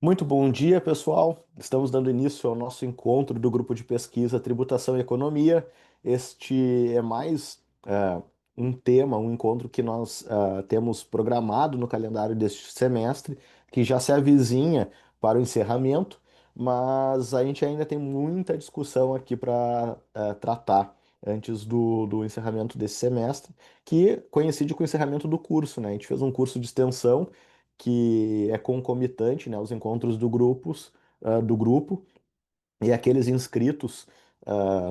Muito bom dia, pessoal. Estamos dando início ao nosso encontro do grupo de pesquisa Tributação e Economia. Este é mais um tema, um encontro que nós temos programado no calendário deste semestre, que já se avizinha para o encerramento, mas a gente ainda tem muita discussão aqui para tratar antes do encerramento desse semestre, que coincide com o encerramento do curso, né? A gente fez um curso de extensão que é concomitante, né, aos encontros do grupo, e aqueles inscritos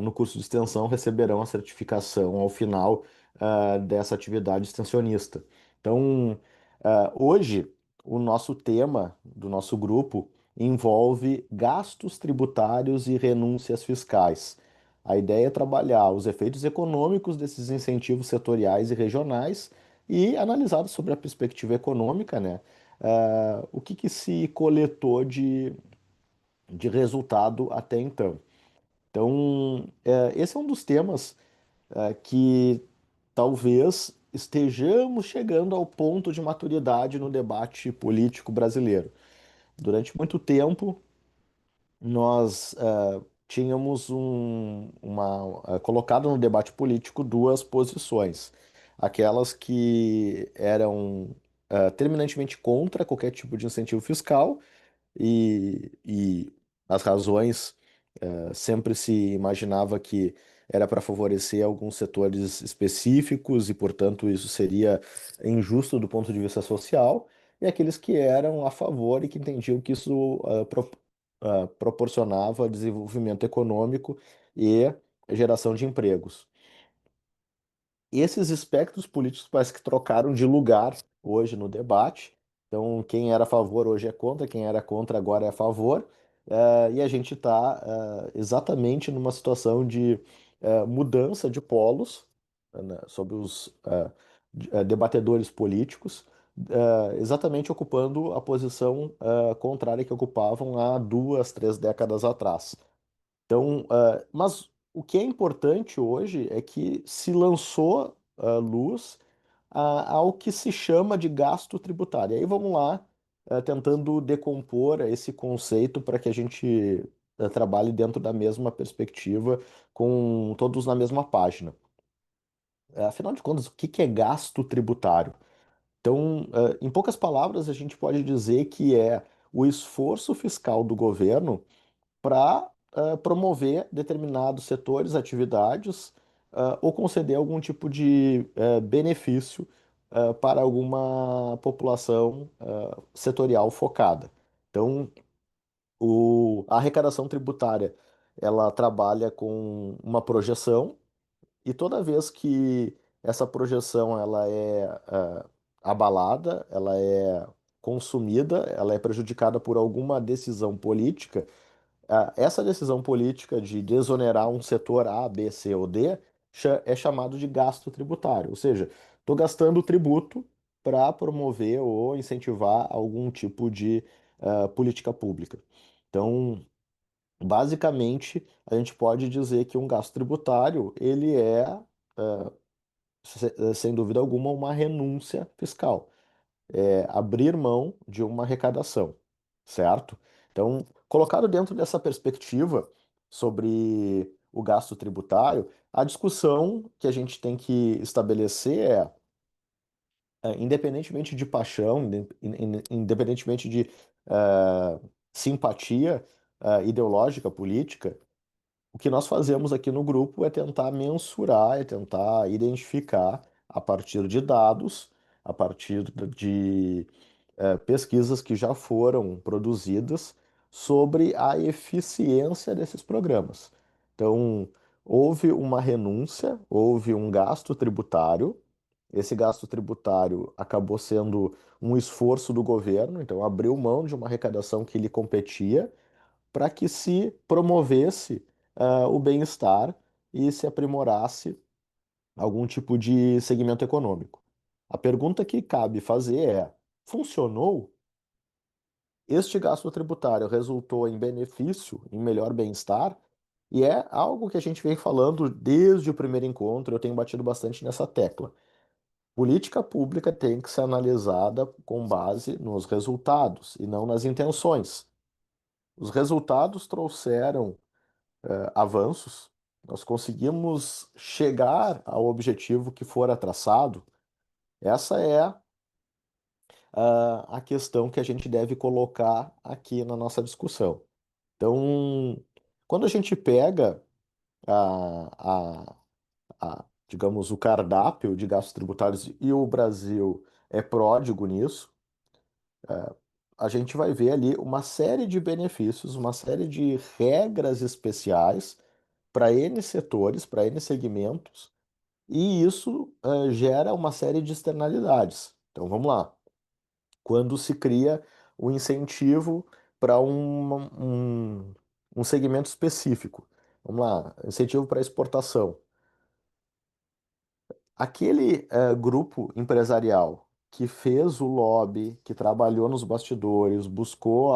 no curso de extensão receberão a certificação ao final dessa atividade extensionista. Então, hoje, o nosso tema do nosso grupo envolve gastos tributários e renúncias fiscais. A ideia é trabalhar os efeitos econômicos desses incentivos setoriais e regionais e analisar sobre a perspectiva econômica, né? O que que se coletou de resultado até então. Então, esse é um dos temas que talvez estejamos chegando ao ponto de maturidade no debate político brasileiro. Durante muito tempo, nós tínhamos colocado no debate político duas posições. Aquelas que eram terminantemente contra qualquer tipo de incentivo fiscal e as razões, sempre se imaginava que era para favorecer alguns setores específicos e, portanto, isso seria injusto do ponto de vista social, e aqueles que eram a favor e que entendiam que isso proporcionava desenvolvimento econômico e geração de empregos. Esses espectros políticos parece que trocaram de lugar hoje no debate. Então, quem era a favor hoje é contra, quem era contra agora é a favor. E a gente está exatamente numa situação de mudança de polos, né, sobre os debatedores políticos, exatamente ocupando a posição contrária que ocupavam há 2, 3 décadas atrás. Então, mas o que é importante hoje é que se lançou luz ao que se chama de gasto tributário. E aí vamos lá, tentando decompor esse conceito para que a gente trabalhe dentro da mesma perspectiva, com todos na mesma página. Afinal de contas, o que que é gasto tributário? Então, em poucas palavras, a gente pode dizer que é o esforço fiscal do governo para promover determinados setores, atividades, ou conceder algum tipo de benefício para alguma população setorial focada. Então, a arrecadação tributária, ela trabalha com uma projeção e toda vez que essa projeção ela é abalada, ela é consumida, ela é prejudicada por alguma decisão política, essa decisão política de desonerar um setor A, B, C ou D é chamado de gasto tributário, ou seja, estou gastando tributo para promover ou incentivar algum tipo de política pública. Então, basicamente, a gente pode dizer que um gasto tributário, ele sem dúvida alguma, uma renúncia fiscal, abrir mão de uma arrecadação, certo? Então, colocado dentro dessa perspectiva sobre o gasto tributário, a discussão que a gente tem que estabelecer independentemente de paixão, independentemente de simpatia ideológica, política, o que nós fazemos aqui no grupo é tentar mensurar, é tentar identificar a partir de dados, a partir de pesquisas que já foram produzidas sobre a eficiência desses programas. Então, houve uma renúncia, houve um gasto tributário. Esse gasto tributário acabou sendo um esforço do governo, então abriu mão de uma arrecadação que lhe competia para que se promovesse o bem-estar e se aprimorasse algum tipo de segmento econômico. A pergunta que cabe fazer é: funcionou? Este gasto tributário resultou em benefício, em melhor bem-estar? E é algo que a gente vem falando desde o primeiro encontro, eu tenho batido bastante nessa tecla. Política pública tem que ser analisada com base nos resultados e não nas intenções. Os resultados trouxeram avanços, nós conseguimos chegar ao objetivo que fora traçado. Essa é a questão que a gente deve colocar aqui na nossa discussão. Então, quando a gente pega digamos, o cardápio de gastos tributários e o Brasil é pródigo nisso, a gente vai ver ali uma série de benefícios, uma série de regras especiais para N setores, para N segmentos, e isso gera uma série de externalidades. Então vamos lá. Quando se cria o incentivo para um segmento específico. Vamos lá, incentivo para exportação. Aquele grupo empresarial que fez o lobby, que trabalhou nos bastidores, buscou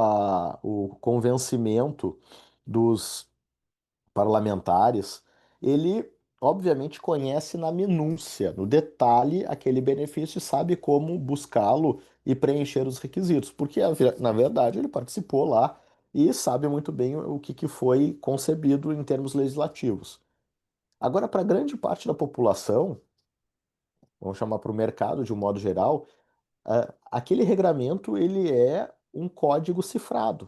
o convencimento dos parlamentares, ele obviamente conhece na minúcia, no detalhe, aquele benefício e sabe como buscá-lo e preencher os requisitos, porque na verdade ele participou lá e sabe muito bem o que foi concebido em termos legislativos. Agora, para grande parte da população, vamos chamar para o mercado de um modo geral, aquele regramento ele é um código cifrado.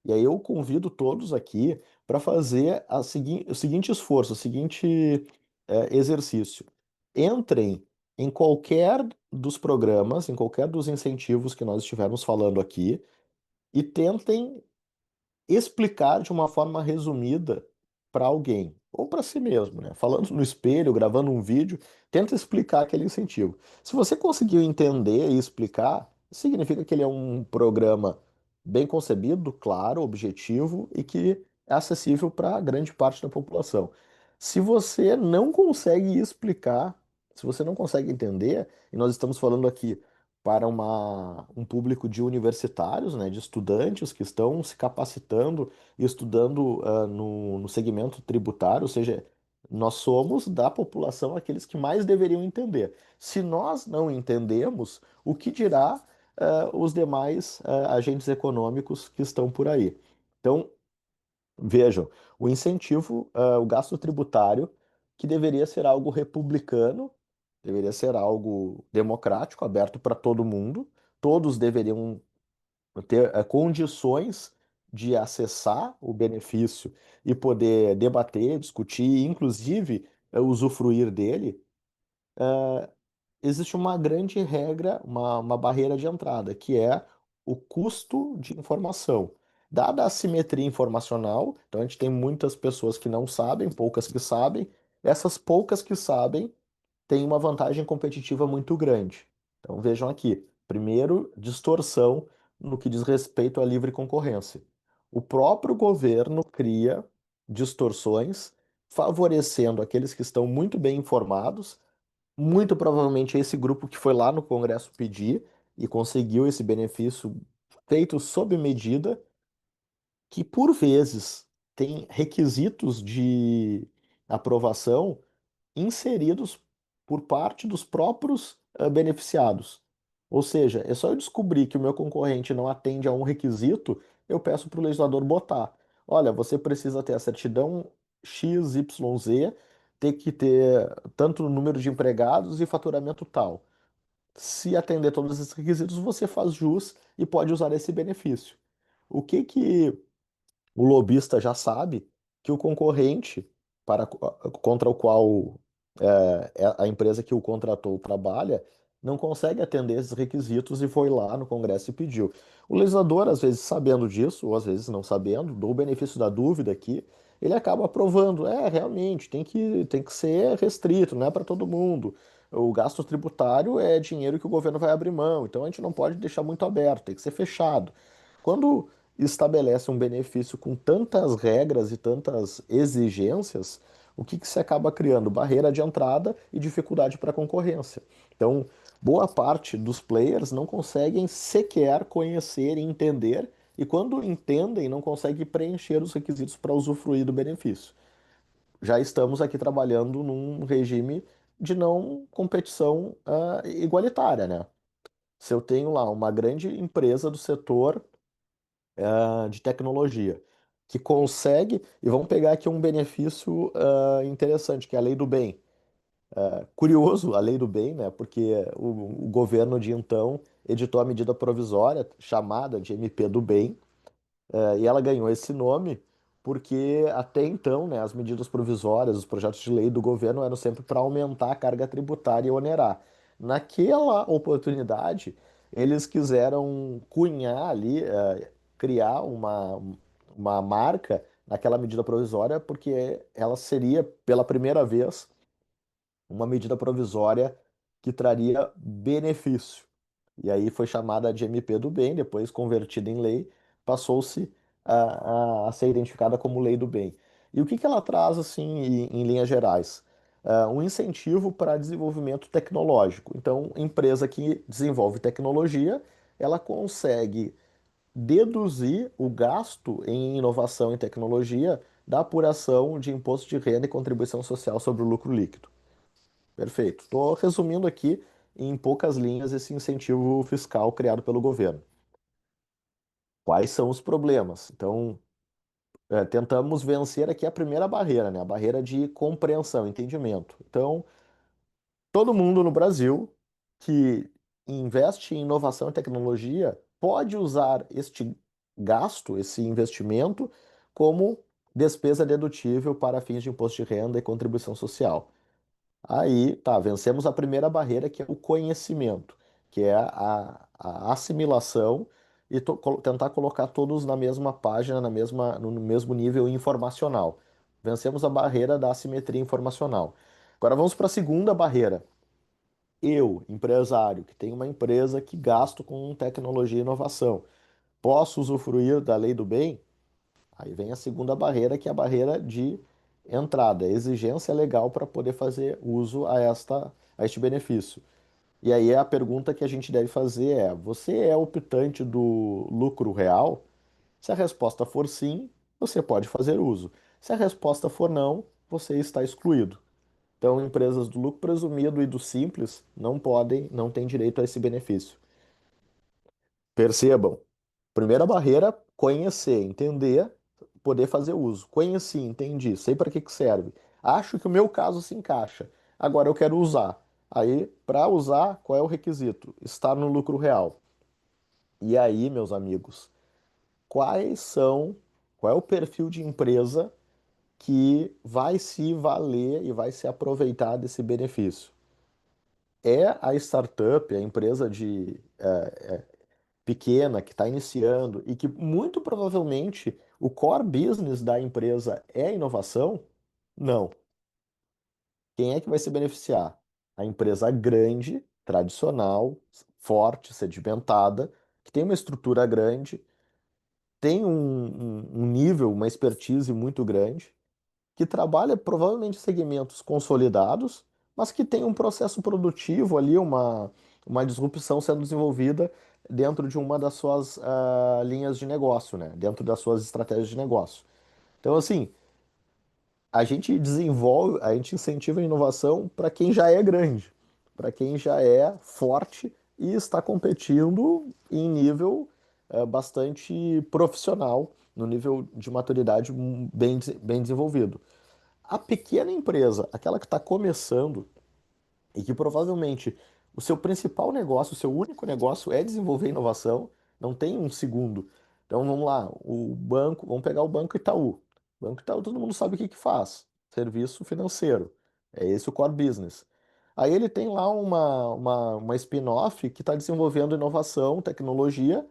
E aí eu convido todos aqui para fazer o seguinte esforço, o seguinte exercício. Entrem em qualquer dos programas, em qualquer dos incentivos que nós estivermos falando aqui e tentem explicar de uma forma resumida para alguém, ou para si mesmo, né? Falando no espelho, gravando um vídeo, tenta explicar aquele incentivo. Se você conseguiu entender e explicar, significa que ele é um programa bem concebido, claro, objetivo e que é acessível para grande parte da população. Se você não consegue explicar, se você não consegue entender, e nós estamos falando aqui para um público de universitários, né, de estudantes que estão se capacitando e estudando no segmento tributário, ou seja, nós somos da população aqueles que mais deveriam entender. Se nós não entendemos, o que dirá os demais agentes econômicos que estão por aí? Então, vejam, o incentivo, o gasto tributário, que deveria ser algo republicano, deveria ser algo democrático, aberto para todo mundo, todos deveriam ter condições de acessar o benefício e poder debater, discutir, inclusive usufruir dele. Existe uma grande regra, uma barreira de entrada, que é o custo de informação. Dada a assimetria informacional, então a gente tem muitas pessoas que não sabem, poucas que sabem, essas poucas que sabem têm uma vantagem competitiva muito grande. Então vejam aqui, primeiro, distorção no que diz respeito à livre concorrência. O próprio governo cria distorções, favorecendo aqueles que estão muito bem informados, muito provavelmente esse grupo que foi lá no Congresso pedir e conseguiu esse benefício feito sob medida, que por vezes tem requisitos de aprovação inseridos por parte dos próprios beneficiados. Ou seja, é só eu descobrir que o meu concorrente não atende a um requisito, eu peço para o legislador botar. Olha, você precisa ter a certidão XYZ, ter que ter tanto número de empregados e faturamento tal. Se atender todos esses requisitos, você faz jus e pode usar esse benefício. O que o lobista já sabe que o concorrente contra o qual a empresa que o contratou trabalha não consegue atender esses requisitos e foi lá no Congresso e pediu. O legislador, às vezes sabendo disso, ou às vezes não sabendo, dou o benefício da dúvida aqui, ele acaba aprovando. É, realmente, tem que ser restrito, não é para todo mundo. O gasto tributário é dinheiro que o governo vai abrir mão, então a gente não pode deixar muito aberto, tem que ser fechado. Quando estabelece um benefício com tantas regras e tantas exigências, o que se acaba criando? Barreira de entrada e dificuldade para a concorrência. Então, boa parte dos players não conseguem sequer conhecer e entender, e quando entendem, não conseguem preencher os requisitos para usufruir do benefício. Já estamos aqui trabalhando num regime de não competição igualitária, né? Se eu tenho lá uma grande empresa do setor de tecnologia que consegue, e vamos pegar aqui um benefício interessante, que é a lei do bem. Curioso a lei do bem, né? Porque o governo de então editou a medida provisória chamada de MP do bem, e ela ganhou esse nome porque até então, né, as medidas provisórias, os projetos de lei do governo eram sempre para aumentar a carga tributária e onerar. Naquela oportunidade, eles quiseram cunhar ali, criar uma marca naquela medida provisória, porque ela seria, pela primeira vez, uma medida provisória que traria benefício. E aí foi chamada de MP do bem, depois convertida em lei, passou-se a ser identificada como lei do bem. E o que que ela traz, assim, em linhas gerais? Um incentivo para desenvolvimento tecnológico. Então, empresa que desenvolve tecnologia, ela consegue deduzir o gasto em inovação e tecnologia da apuração de imposto de renda e contribuição social sobre o lucro líquido. Perfeito. Estou resumindo aqui em poucas linhas esse incentivo fiscal criado pelo governo. Quais são os problemas? Então, tentamos vencer aqui a primeira barreira, né? A barreira de compreensão, entendimento. Então, todo mundo no Brasil que investe em inovação e tecnologia pode usar este gasto, esse investimento, como despesa dedutível para fins de imposto de renda e contribuição social. Aí, tá, vencemos a primeira barreira, que é o conhecimento, que é a assimilação e tentar colocar todos na mesma página, no mesmo nível informacional. Vencemos a barreira da assimetria informacional. Agora vamos para a segunda barreira. Eu, empresário, que tenho uma empresa que gasto com tecnologia e inovação, posso usufruir da lei do bem? Aí vem a segunda barreira, que é a barreira de entrada, exigência legal para poder fazer uso a este benefício. E aí a pergunta que a gente deve fazer é: você é optante do lucro real? Se a resposta for sim, você pode fazer uso. Se a resposta for não, você está excluído. Então, empresas do lucro presumido e do simples não podem, não têm direito a esse benefício. Percebam, primeira barreira, conhecer, entender, poder fazer uso. Conheci, entendi, sei para que que serve. Acho que o meu caso se encaixa. Agora eu quero usar. Aí, para usar, qual é o requisito? Estar no lucro real. E aí, meus amigos, quais são, qual é o perfil de empresa que vai se valer e vai se aproveitar desse benefício? É a startup, a empresa pequena que está iniciando e que muito provavelmente o core business da empresa é inovação? Não. Quem é que vai se beneficiar? A empresa grande, tradicional, forte, sedimentada, que tem uma estrutura grande, tem um nível, uma expertise muito grande, que trabalha provavelmente em segmentos consolidados, mas que tem um processo produtivo ali, uma disrupção sendo desenvolvida dentro de uma das suas linhas de negócio, né? Dentro das suas estratégias de negócio. Então, assim, a gente desenvolve, a gente incentiva a inovação para quem já é grande, para quem já é forte e está competindo em nível bastante profissional, no nível de maturidade bem desenvolvido. A pequena empresa, aquela que está começando e que provavelmente o seu principal negócio, o seu único negócio é desenvolver inovação, não tem um segundo. Então vamos lá, o banco, vamos pegar o Banco Itaú. O Banco Itaú, todo mundo sabe o que que faz: serviço financeiro. É esse o core business. Aí ele tem lá uma spin-off que está desenvolvendo inovação, tecnologia.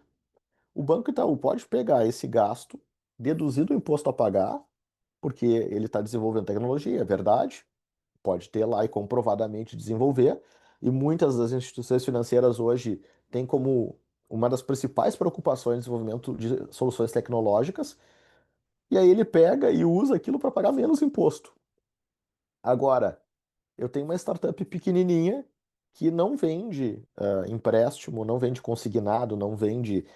O Banco Itaú pode pegar esse gasto, deduzir do imposto a pagar, porque ele está desenvolvendo tecnologia, é verdade, pode ter lá e comprovadamente desenvolver, e muitas das instituições financeiras hoje têm como uma das principais preocupações o desenvolvimento de soluções tecnológicas, e aí ele pega e usa aquilo para pagar menos imposto. Agora, eu tenho uma startup pequenininha que não vende empréstimo, não vende consignado, não vende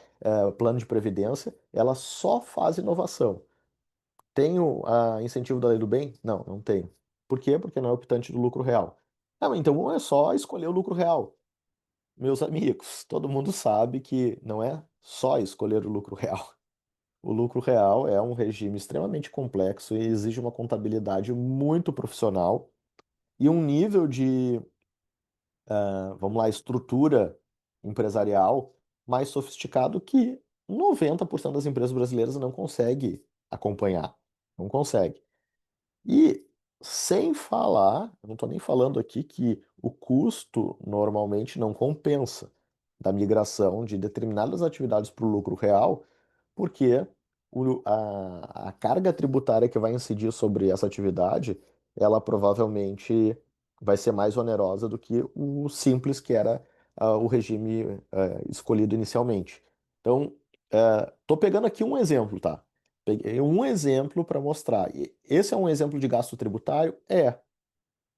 plano de previdência, ela só faz inovação. Tenho incentivo da lei do bem? Não, não tenho. Por quê? Porque não é optante do lucro real. Não, então é só escolher o lucro real. Meus amigos, todo mundo sabe que não é só escolher o lucro real. O lucro real é um regime extremamente complexo e exige uma contabilidade muito profissional e um nível de, vamos lá, estrutura empresarial mais sofisticado que 90% das empresas brasileiras não consegue acompanhar. Não consegue. E sem falar, eu não estou nem falando aqui que o custo normalmente não compensa da migração de determinadas atividades para o lucro real, porque a carga tributária que vai incidir sobre essa atividade, ela provavelmente vai ser mais onerosa do que o simples que era o regime escolhido inicialmente. Então, estou pegando aqui um exemplo, tá? Peguei um exemplo para mostrar. E esse é um exemplo de gasto tributário? É.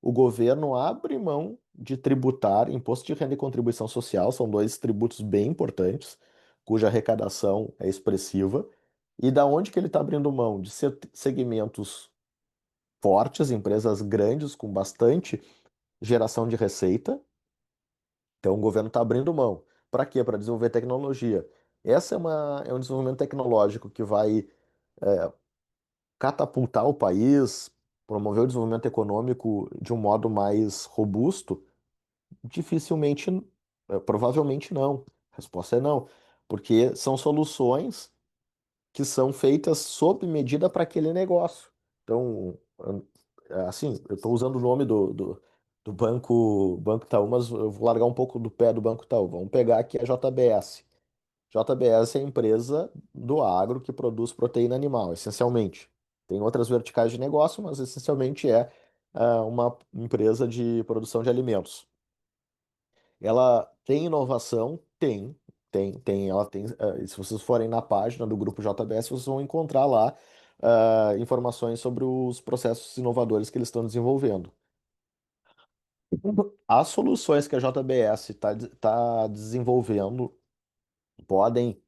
O governo abre mão de tributar imposto de renda e contribuição social, são dois tributos bem importantes, cuja arrecadação é expressiva. E da onde que ele está abrindo mão? De segmentos fortes, empresas grandes com bastante geração de receita. Então o governo está abrindo mão. Para quê? Para desenvolver tecnologia. Essa é um desenvolvimento tecnológico que vai catapultar o país, promover o desenvolvimento econômico de um modo mais robusto. Dificilmente, provavelmente não. A resposta é não, porque são soluções que são feitas sob medida para aquele negócio. Então, assim, eu estou usando o nome do Banco Itaú, mas eu vou largar um pouco do pé do Banco Itaú. Vamos pegar aqui a JBS. JBS é a empresa do agro que produz proteína animal, essencialmente. Tem outras verticais de negócio, mas essencialmente é uma empresa de produção de alimentos. Ela tem inovação? Tem. Ela tem. Se vocês forem na página do grupo JBS, vocês vão encontrar lá informações sobre os processos inovadores que eles estão desenvolvendo. As soluções que a JBS está desenvolvendo podem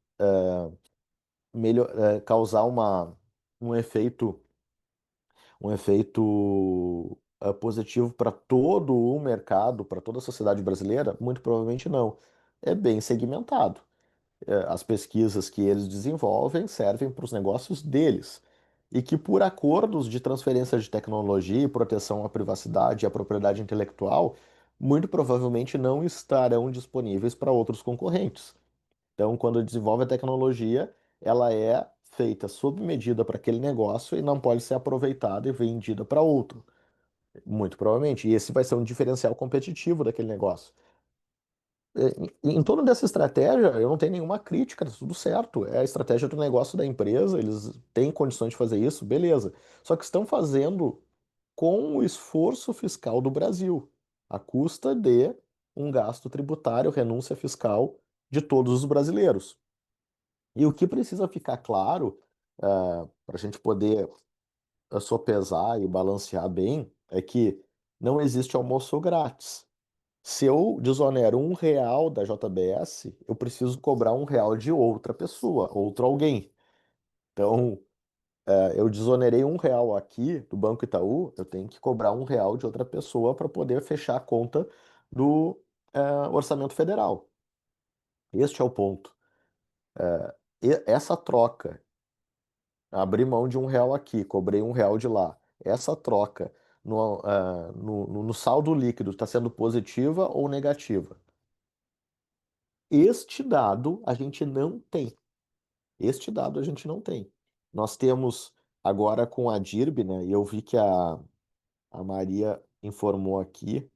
causar um efeito, um efeito positivo para todo o mercado, para toda a sociedade brasileira? Muito provavelmente não. É bem segmentado. As pesquisas que eles desenvolvem servem para os negócios deles. E que, por acordos de transferência de tecnologia e proteção à privacidade e à propriedade intelectual, muito provavelmente não estarão disponíveis para outros concorrentes. Então, quando desenvolve a tecnologia, ela é feita sob medida para aquele negócio e não pode ser aproveitada e vendida para outro. Muito provavelmente. E esse vai ser um diferencial competitivo daquele negócio. Em torno dessa estratégia, eu não tenho nenhuma crítica, tá tudo certo. É a estratégia do negócio da empresa, eles têm condições de fazer isso, beleza. Só que estão fazendo com o esforço fiscal do Brasil, à custa de um gasto tributário, renúncia fiscal de todos os brasileiros. E o que precisa ficar claro, para a gente poder sopesar e balancear bem, é que não existe almoço grátis. Se eu desonero R$ 1 da JBS, eu preciso cobrar R$ 1 de outra pessoa, outro alguém. Então, eu desonerei R$ 1 aqui do Banco Itaú, eu tenho que cobrar R$ 1 de outra pessoa para poder fechar a conta do, orçamento federal. Este é o ponto. E essa troca, abri mão de R$ 1 aqui, cobrei R$ 1 de lá. Essa troca no saldo líquido está sendo positiva ou negativa? Este dado a gente não tem. Este dado a gente não tem. Nós temos agora com a DIRB, né? E eu vi que a Maria informou aqui.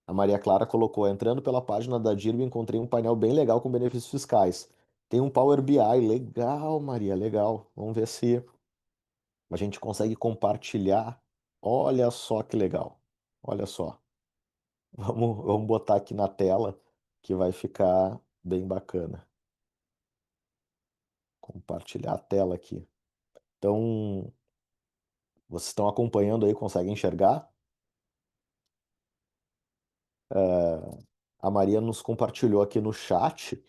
A Maria Clara colocou, entrando pela página da DIRB, encontrei um painel bem legal com benefícios fiscais. Tem um Power BI, legal, Maria, legal. Vamos ver se a gente consegue compartilhar. Olha só que legal. Olha só. Vamos botar aqui na tela que vai ficar bem bacana. Compartilhar a tela aqui. Então, vocês estão acompanhando aí, conseguem enxergar? A Maria nos compartilhou aqui no chat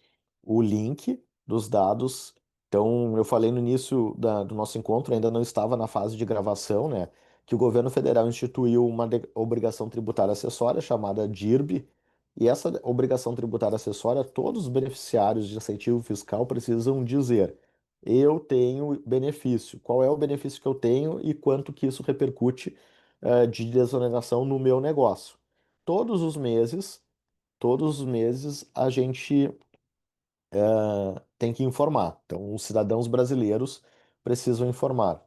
o link dos dados. Então, eu falei no início do nosso encontro, ainda não estava na fase de gravação, né? que o governo federal instituiu uma obrigação tributária acessória chamada DIRB, e essa obrigação tributária acessória, todos os beneficiários de incentivo fiscal precisam dizer: eu tenho benefício, qual é o benefício que eu tenho e quanto que isso repercute, de desoneração no meu negócio. Todos os meses, todos os meses a gente tem que informar. Então, os cidadãos brasileiros precisam informar.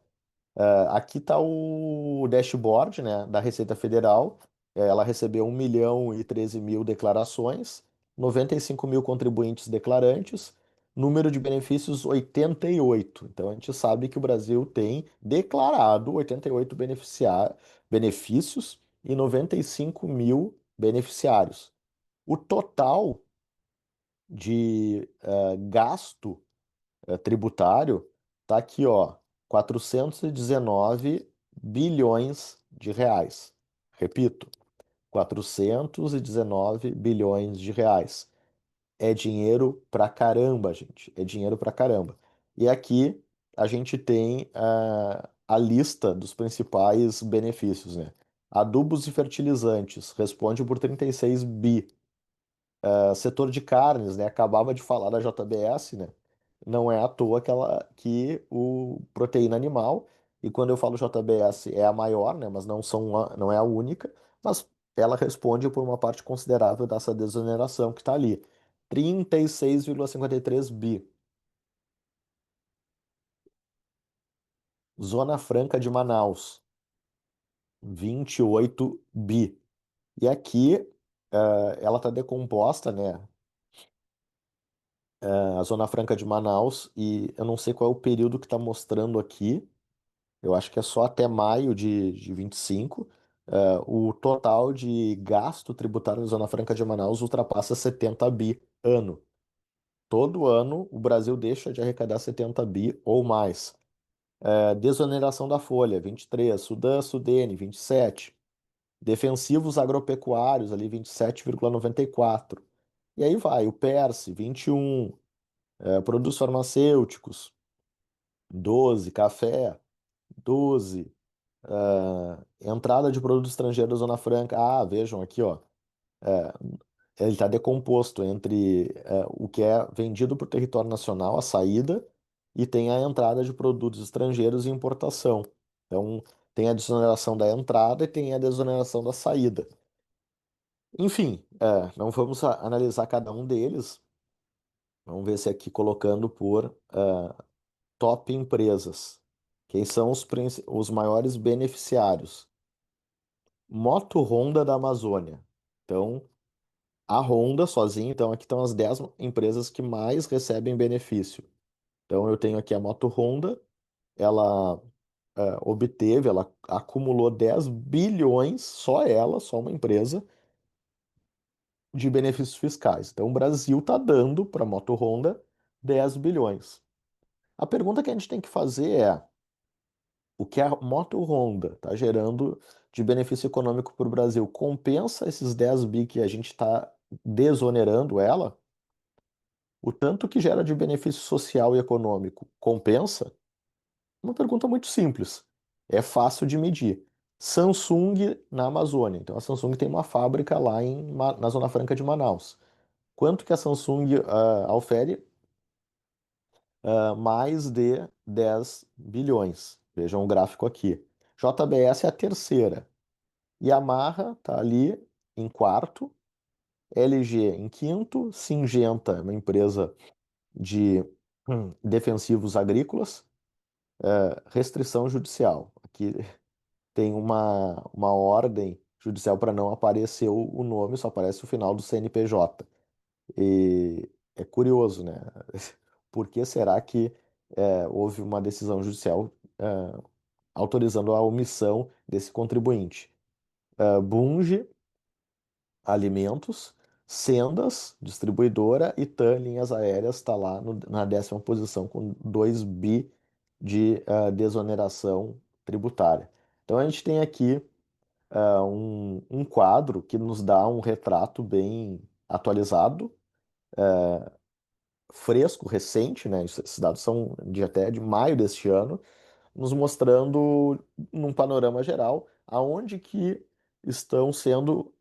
Aqui está o dashboard, né, da Receita Federal. Ela recebeu 1.013.000 declarações, 95.000 contribuintes declarantes, número de benefícios 88. Então a gente sabe que o Brasil tem declarado 88 benefícios e 95.000 beneficiários. O total de gasto tributário está aqui, ó, 419 bilhões de reais. Repito, 419 bilhões de reais. É dinheiro pra caramba, gente. É dinheiro pra caramba. E aqui a gente tem a lista dos principais benefícios, né? Adubos e fertilizantes responde por 36 bi. Setor de carnes, né? Acabava de falar da JBS, né? Não é à toa que o proteína animal, e quando eu falo JBS é a maior, né? Mas não é a única, mas ela responde por uma parte considerável dessa desoneração que está ali. 36,53 bi. Zona Franca de Manaus, 28 bi. E aqui, ela está decomposta, né? A Zona Franca de Manaus, e eu não sei qual é o período que está mostrando aqui, eu acho que é só até maio de 25. O total de gasto tributário na Zona Franca de Manaus ultrapassa 70 bi ano. Todo ano o Brasil deixa de arrecadar 70 bi ou mais. Desoneração da folha, 23. Sudã, Sudene, 27. Defensivos agropecuários, ali 27,94. E aí vai, o PERSE, 21. Produtos farmacêuticos, 12. Café, 12. Entrada de produto estrangeiro da Zona Franca. Ah, vejam aqui, ó. Ele está decomposto entre o que é vendido para o território nacional, a saída, e tem a entrada de produtos estrangeiros e importação. Então, tem a desoneração da entrada e tem a desoneração da saída. Enfim, não vamos analisar cada um deles. Vamos ver se aqui colocando por top empresas. Quem são os maiores beneficiários? Moto Honda da Amazônia. Então, a Honda sozinha, então aqui estão as 10 empresas que mais recebem benefício. Então, eu tenho aqui a Moto Honda, ela ela acumulou 10 bilhões, só uma empresa, de benefícios fiscais. Então, o Brasil está dando para a Moto Honda 10 bilhões. A pergunta que a gente tem que fazer é: o que a Moto Honda está gerando de benefício econômico para o Brasil compensa esses 10 bi que a gente está desonerando ela? O tanto que gera de benefício social e econômico compensa? Uma pergunta muito simples. É fácil de medir. Samsung na Amazônia. Então a Samsung tem uma fábrica lá na Zona Franca de Manaus. Quanto que a Samsung aufere? Mais de 10 bilhões. Vejam o gráfico aqui. JBS é a terceira. Yamaha está ali em quarto. LG em quinto. Syngenta, uma empresa de defensivos agrícolas. Restrição judicial. Aqui tem uma ordem judicial para não aparecer o nome, só aparece o final do CNPJ. E é curioso, né? Por que será que houve uma decisão judicial autorizando a omissão desse contribuinte? Bunge, alimentos, Sendas, distribuidora, e TAM, linhas aéreas, está lá na 10ª posição com 2 bi de desoneração tributária. Então a gente tem aqui um quadro que nos dá um retrato bem atualizado, fresco, recente, né? Esses dados são até de maio deste ano, nos mostrando, num panorama geral, aonde que estão sendo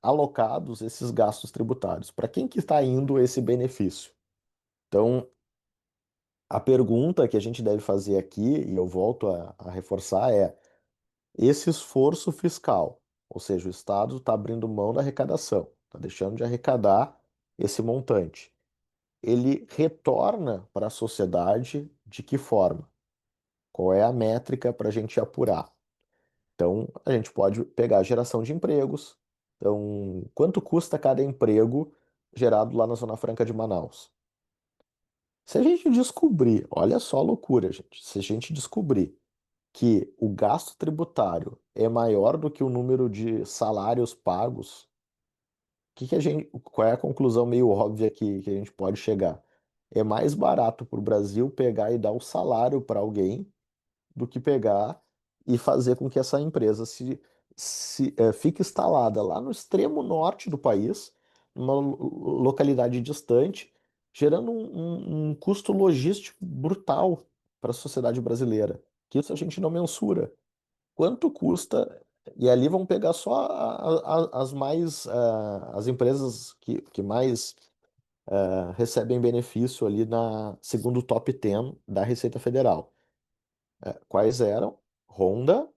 alocados esses gastos tributários, para quem que está indo esse benefício. Então, a pergunta que a gente deve fazer aqui, e eu volto a reforçar, é esse esforço fiscal, ou seja, o Estado está abrindo mão da arrecadação, está deixando de arrecadar esse montante. Ele retorna para a sociedade de que forma? Qual é a métrica para a gente apurar? Então, a gente pode pegar a geração de empregos. Então, quanto custa cada emprego gerado lá na Zona Franca de Manaus? Se a gente descobrir, olha só a loucura, gente, se a gente descobrir que o gasto tributário é maior do que o número de salários pagos, qual é a conclusão meio óbvia que a gente pode chegar? É mais barato para o Brasil pegar e dar o salário para alguém do que pegar e fazer com que essa empresa fique instalada lá no extremo norte do país, numa localidade distante, gerando um custo logístico brutal para a sociedade brasileira, que isso a gente não mensura. Quanto custa? E ali vão pegar só as empresas que mais recebem benefício ali segundo o top 10 da Receita Federal. Quais eram? Honda,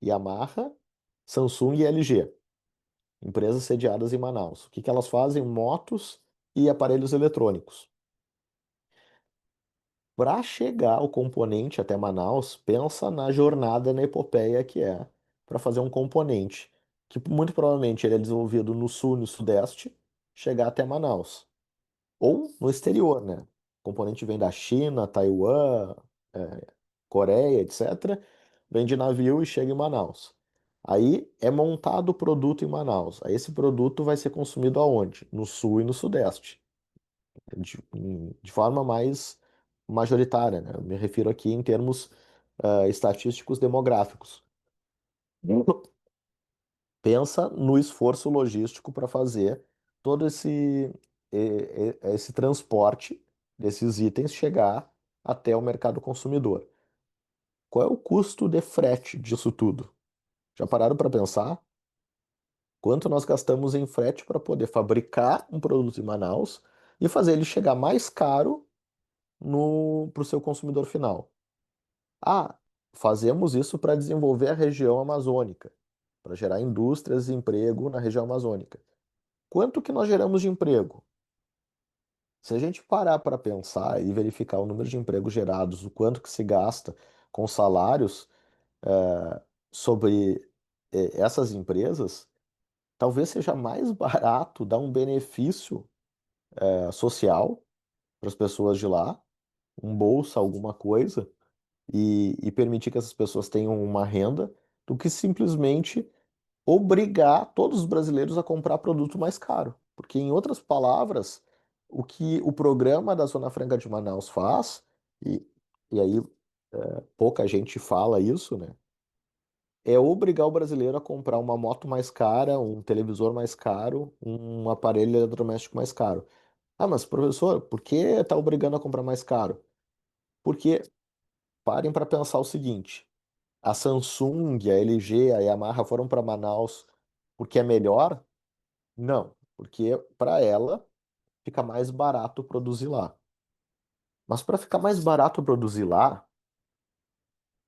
Yamaha, Samsung e LG, empresas sediadas em Manaus. O que que elas fazem? Motos e aparelhos eletrônicos. Para chegar o componente até Manaus, pensa na jornada, na epopeia que é para fazer um componente que muito provavelmente ele é desenvolvido no sul e no sudeste, chegar até Manaus. Ou no exterior, né? O componente vem da China, Taiwan, Coreia, etc. Vem de navio e chega em Manaus. Aí é montado o produto em Manaus. Aí esse produto vai ser consumido aonde? No sul e no sudeste, de forma mais majoritária, né? Eu me refiro aqui em termos estatísticos demográficos. Pensa no esforço logístico para fazer todo esse transporte desses itens chegar até o mercado consumidor. Qual é o custo de frete disso tudo? Já pararam para pensar? Quanto nós gastamos em frete para poder fabricar um produto em Manaus e fazer ele chegar mais caro no para o seu consumidor final? Ah, fazemos isso para desenvolver a região amazônica, para gerar indústrias e emprego na região amazônica. Quanto que nós geramos de emprego? Se a gente parar para pensar e verificar o número de empregos gerados, o quanto que se gasta com salários sobre essas empresas, talvez seja mais barato dar um benefício social para as pessoas de lá, um bolsa, alguma coisa, e permitir que essas pessoas tenham uma renda, do que simplesmente obrigar todos os brasileiros a comprar produto mais caro. Porque, em outras palavras, o que o programa da Zona Franca de Manaus faz, e, e aí pouca gente fala isso, né? É obrigar o brasileiro a comprar uma moto mais cara, um televisor mais caro, um aparelho eletrodoméstico mais caro. Ah, mas professor, por que está obrigando a comprar mais caro? Porque parem para pensar o seguinte: a Samsung, a LG, a Yamaha foram para Manaus porque é melhor? Não, porque para ela fica mais barato produzir lá. Mas para ficar mais barato produzir lá,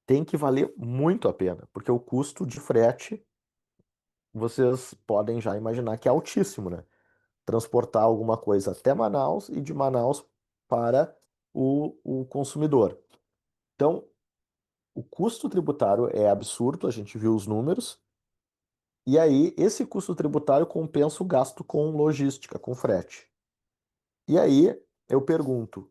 tem que valer muito a pena, porque o custo de frete, vocês podem já imaginar que é altíssimo, né? Transportar alguma coisa até Manaus e de Manaus para o consumidor. Então, o custo tributário é absurdo, a gente viu os números, e aí esse custo tributário compensa o gasto com logística, com frete. E aí eu pergunto,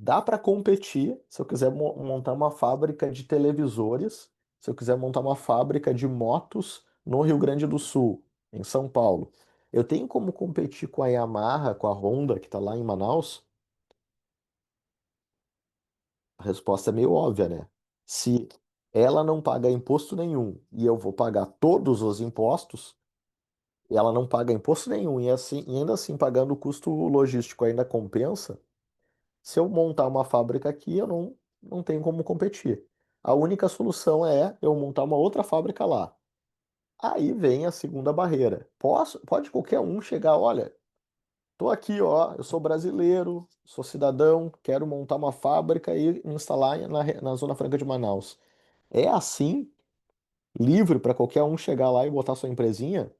dá para competir se eu quiser montar uma fábrica de televisores, se eu quiser montar uma fábrica de motos no Rio Grande do Sul, em São Paulo. Eu tenho como competir com a Yamaha, com a Honda, que está lá em Manaus? A resposta é meio óbvia, né? Se ela não paga imposto nenhum e eu vou pagar todos os impostos, e ela não paga imposto nenhum e ainda assim pagando o custo logístico ainda compensa, se eu montar uma fábrica aqui, eu não. não tem como competir. A única solução é eu montar uma outra fábrica lá. Aí vem a segunda barreira. Pode qualquer um chegar, olha, tô aqui, ó, eu sou brasileiro, sou cidadão, quero montar uma fábrica e instalar na Zona Franca de Manaus. É assim, livre para qualquer um chegar lá e botar sua empresinha?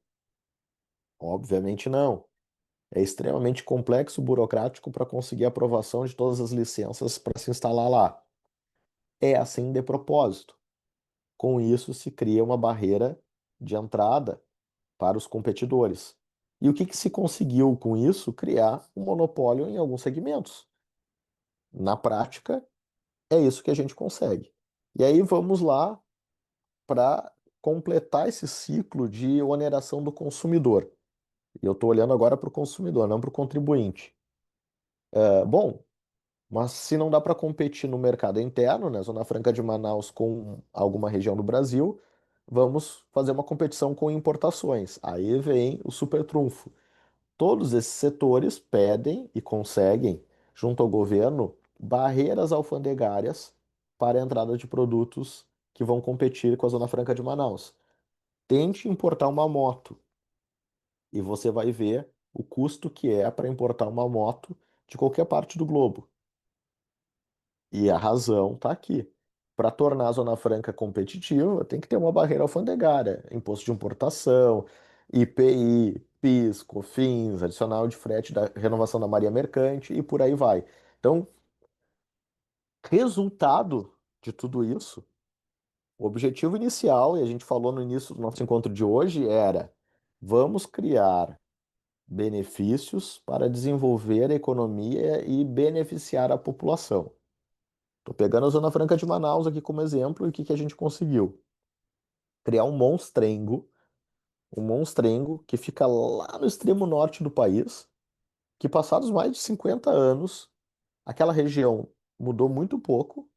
Obviamente não. É extremamente complexo, burocrático para conseguir a aprovação de todas as licenças para se instalar lá. É assim de propósito. Com isso, se cria uma barreira de entrada para os competidores. E o que que se conseguiu com isso? Criar um monopólio em alguns segmentos. Na prática, é isso que a gente consegue. E aí vamos lá para completar esse ciclo de oneração do consumidor. E eu estou olhando agora para o consumidor, não para o contribuinte. Bom, mas se não dá para competir no mercado interno, né, Zona Franca de Manaus com alguma região do Brasil, vamos fazer uma competição com importações. Aí vem o super trunfo. Todos esses setores pedem e conseguem, junto ao governo, barreiras alfandegárias para a entrada de produtos que vão competir com a Zona Franca de Manaus. Tente importar uma moto e você vai ver o custo que é para importar uma moto de qualquer parte do globo. E a razão está aqui. Para tornar a Zona Franca competitiva, tem que ter uma barreira alfandegária, imposto de importação, IPI, PIS, COFINS, adicional de frete da renovação da Maria Mercante e por aí vai. Então, resultado de tudo isso, o objetivo inicial, e a gente falou no início do nosso encontro de hoje, era: vamos criar benefícios para desenvolver a economia e beneficiar a população. Estou pegando a Zona Franca de Manaus aqui como exemplo, e o que que a gente conseguiu? Criar um monstrengo que fica lá no extremo norte do país, que passados mais de 50 anos, aquela região mudou muito pouco,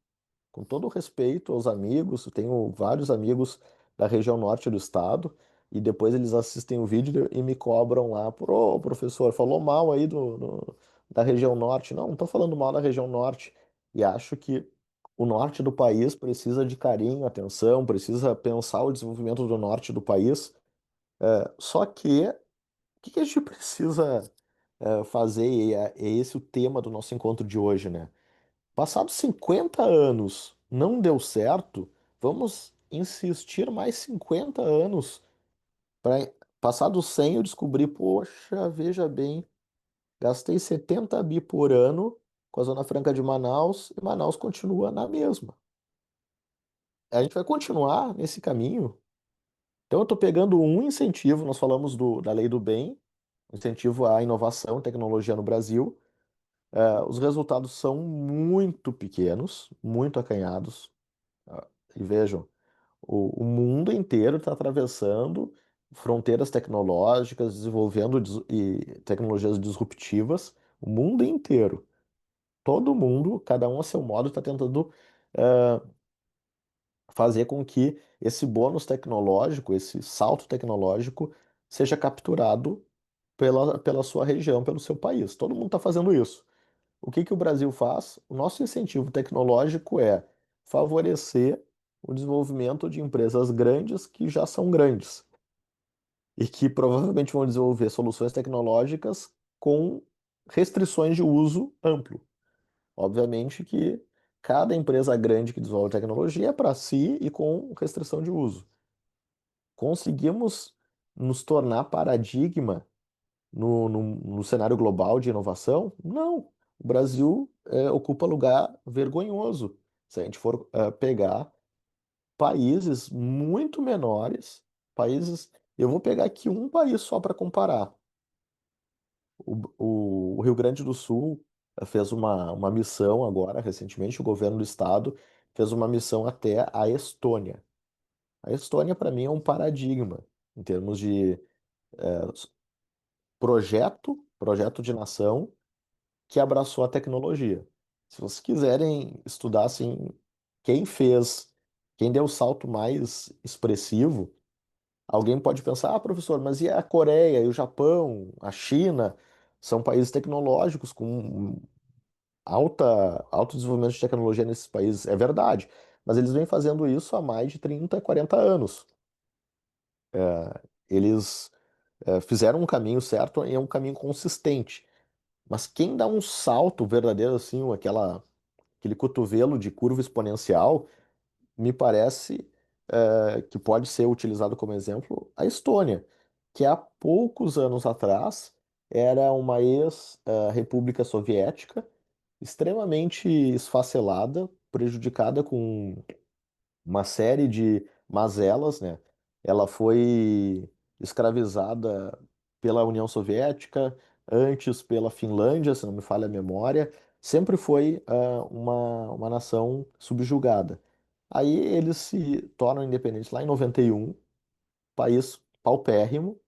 com todo o respeito aos amigos, eu tenho vários amigos da região norte do estado, e depois eles assistem o vídeo e me cobram lá, ô professor, falou mal aí da região norte. Não, não estou falando mal da região norte, e acho que o norte do país precisa de carinho, atenção, precisa pensar o desenvolvimento do norte do país. Só que, o que que a gente precisa fazer, e é esse o tema do nosso encontro de hoje, né? Passados 50 anos não deu certo, vamos insistir mais 50 anos para passados 100 eu descobri, poxa, veja bem, gastei 70 bi por ano com a Zona Franca de Manaus e Manaus continua na mesma. A gente vai continuar nesse caminho. Então eu estou pegando um incentivo, nós falamos da lei do bem, incentivo à inovação e tecnologia no Brasil. Os resultados são muito pequenos, muito acanhados. E vejam, o mundo inteiro está atravessando fronteiras tecnológicas, desenvolvendo tecnologias disruptivas, o mundo inteiro. Todo mundo, cada um a seu modo, está tentando fazer com que esse bônus tecnológico, esse salto tecnológico, seja capturado pela sua região, pelo seu país. Todo mundo está fazendo isso. O que que o Brasil faz? O nosso incentivo tecnológico é favorecer o desenvolvimento de empresas grandes que já são grandes e que provavelmente vão desenvolver soluções tecnológicas com restrições de uso amplo. Obviamente que cada empresa grande que desenvolve tecnologia é para si e com restrição de uso. Conseguimos nos tornar paradigma no cenário global de inovação? Não. O Brasil ocupa lugar vergonhoso. Se a gente for pegar países muito menores, países. Eu vou pegar aqui um país só para comparar. O Rio Grande do Sul fez uma missão agora, recentemente, o governo do estado fez uma missão até a Estônia. A Estônia, para mim, é um paradigma em termos de projeto de nação que abraçou a tecnologia. Se vocês quiserem estudar assim, quem fez, quem deu o salto mais expressivo, alguém pode pensar, ah, professor, mas e a Coreia, e o Japão, a China, são países tecnológicos com alto desenvolvimento de tecnologia nesses países, é verdade, mas eles vêm fazendo isso há mais de 30, 40 anos. Eles fizeram um caminho certo e é um caminho consistente. Mas quem dá um salto verdadeiro, assim, aquele cotovelo de curva exponencial, me parece que pode ser utilizado como exemplo a Estônia, que há poucos anos atrás era uma ex-república soviética extremamente esfacelada, prejudicada com uma série de mazelas, né? Ela foi escravizada pela União Soviética, antes pela Finlândia, se não me falha a memória, sempre foi uma nação subjugada. Aí eles se tornam independentes lá em 91, país paupérrimo.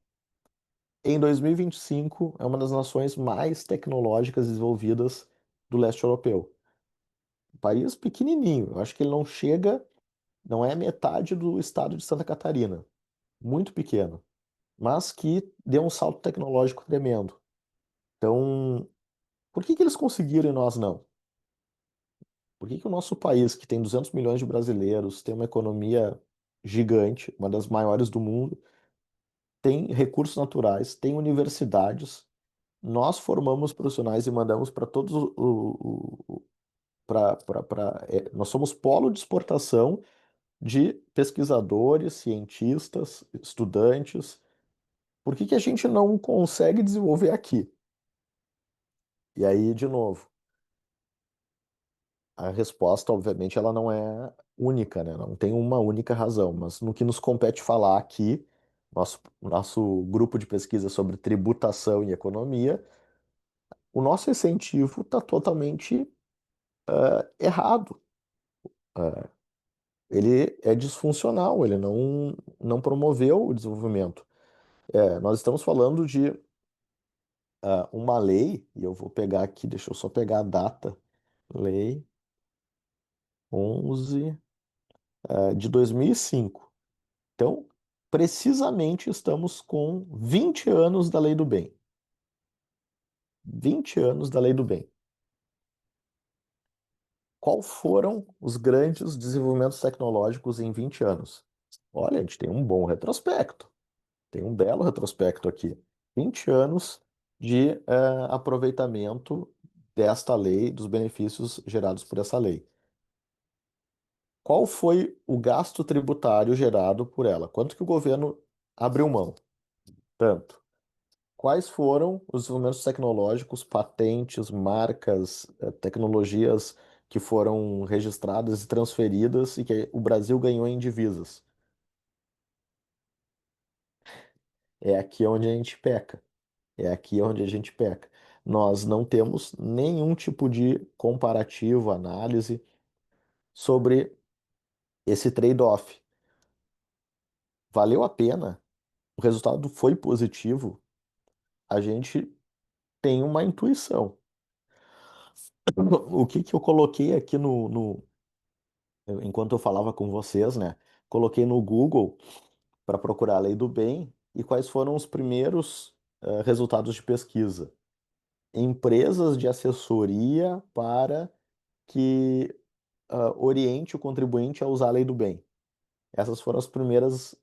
Em 2025, é uma das nações mais tecnológicas desenvolvidas do leste europeu. País pequenininho, eu acho que ele não chega, não é metade do estado de Santa Catarina, muito pequeno, mas que deu um salto tecnológico tremendo. Então, por que que eles conseguiram e nós não? Por que que o nosso país, que tem 200 milhões de brasileiros, tem uma economia gigante, uma das maiores do mundo, tem recursos naturais, tem universidades, nós formamos profissionais e mandamos para todos nós somos polo de exportação de pesquisadores, cientistas, estudantes. Por que que a gente não consegue desenvolver aqui? E aí, de novo, a resposta, obviamente, ela não é única, né? Não tem uma única razão, mas no que nos compete falar aqui, nosso grupo de pesquisa sobre tributação e economia, o nosso incentivo está totalmente errado. Ele é disfuncional, ele não promoveu o desenvolvimento. Nós estamos falando de uma lei, e eu vou pegar aqui, deixa eu só pegar a data, lei 11 de 2005. Então, precisamente estamos com 20 anos da Lei do Bem. 20 anos da Lei do Bem. Qual foram os grandes desenvolvimentos tecnológicos em 20 anos? Olha, a gente tem um bom retrospecto. Tem um belo retrospecto aqui. 20 anos de aproveitamento desta lei, dos benefícios gerados por essa lei. Qual foi o gasto tributário gerado por ela? Quanto que o governo abriu mão? Tanto. Quais foram os desenvolvimentos tecnológicos, patentes, marcas, tecnologias que foram registradas e transferidas e que o Brasil ganhou em divisas? É aqui onde a gente peca. É aqui onde a gente peca. Nós não temos nenhum tipo de comparativo, análise sobre esse trade-off. Valeu a pena? O resultado foi positivo? A gente tem uma intuição. O que que eu coloquei aqui enquanto eu falava com vocês, né? Coloquei no Google para procurar a lei do bem e quais foram os primeiros resultados de pesquisa. Empresas de assessoria para que oriente o contribuinte a usar a lei do bem. Essas foram as primeiras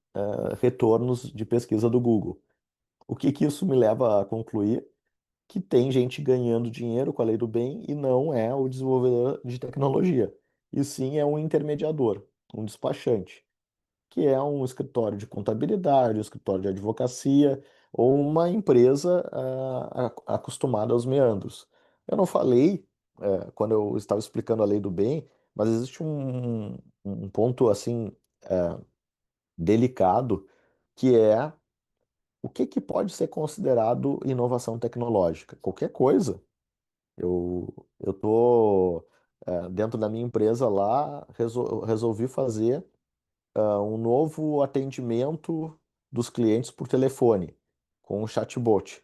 retornos de pesquisa do Google. O que que isso me leva a concluir? Que tem gente ganhando dinheiro com a lei do bem e não é o desenvolvedor de tecnologia, e sim é um intermediador, um despachante, que é um escritório de contabilidade, um escritório de advocacia ou uma empresa acostumada aos meandros. Eu não falei, quando eu estava explicando a lei do bem, mas existe um ponto assim delicado que é o que que pode ser considerado inovação tecnológica? Qualquer coisa. Eu tô dentro da minha empresa lá, resolvi fazer um novo atendimento dos clientes por telefone com um chatbot.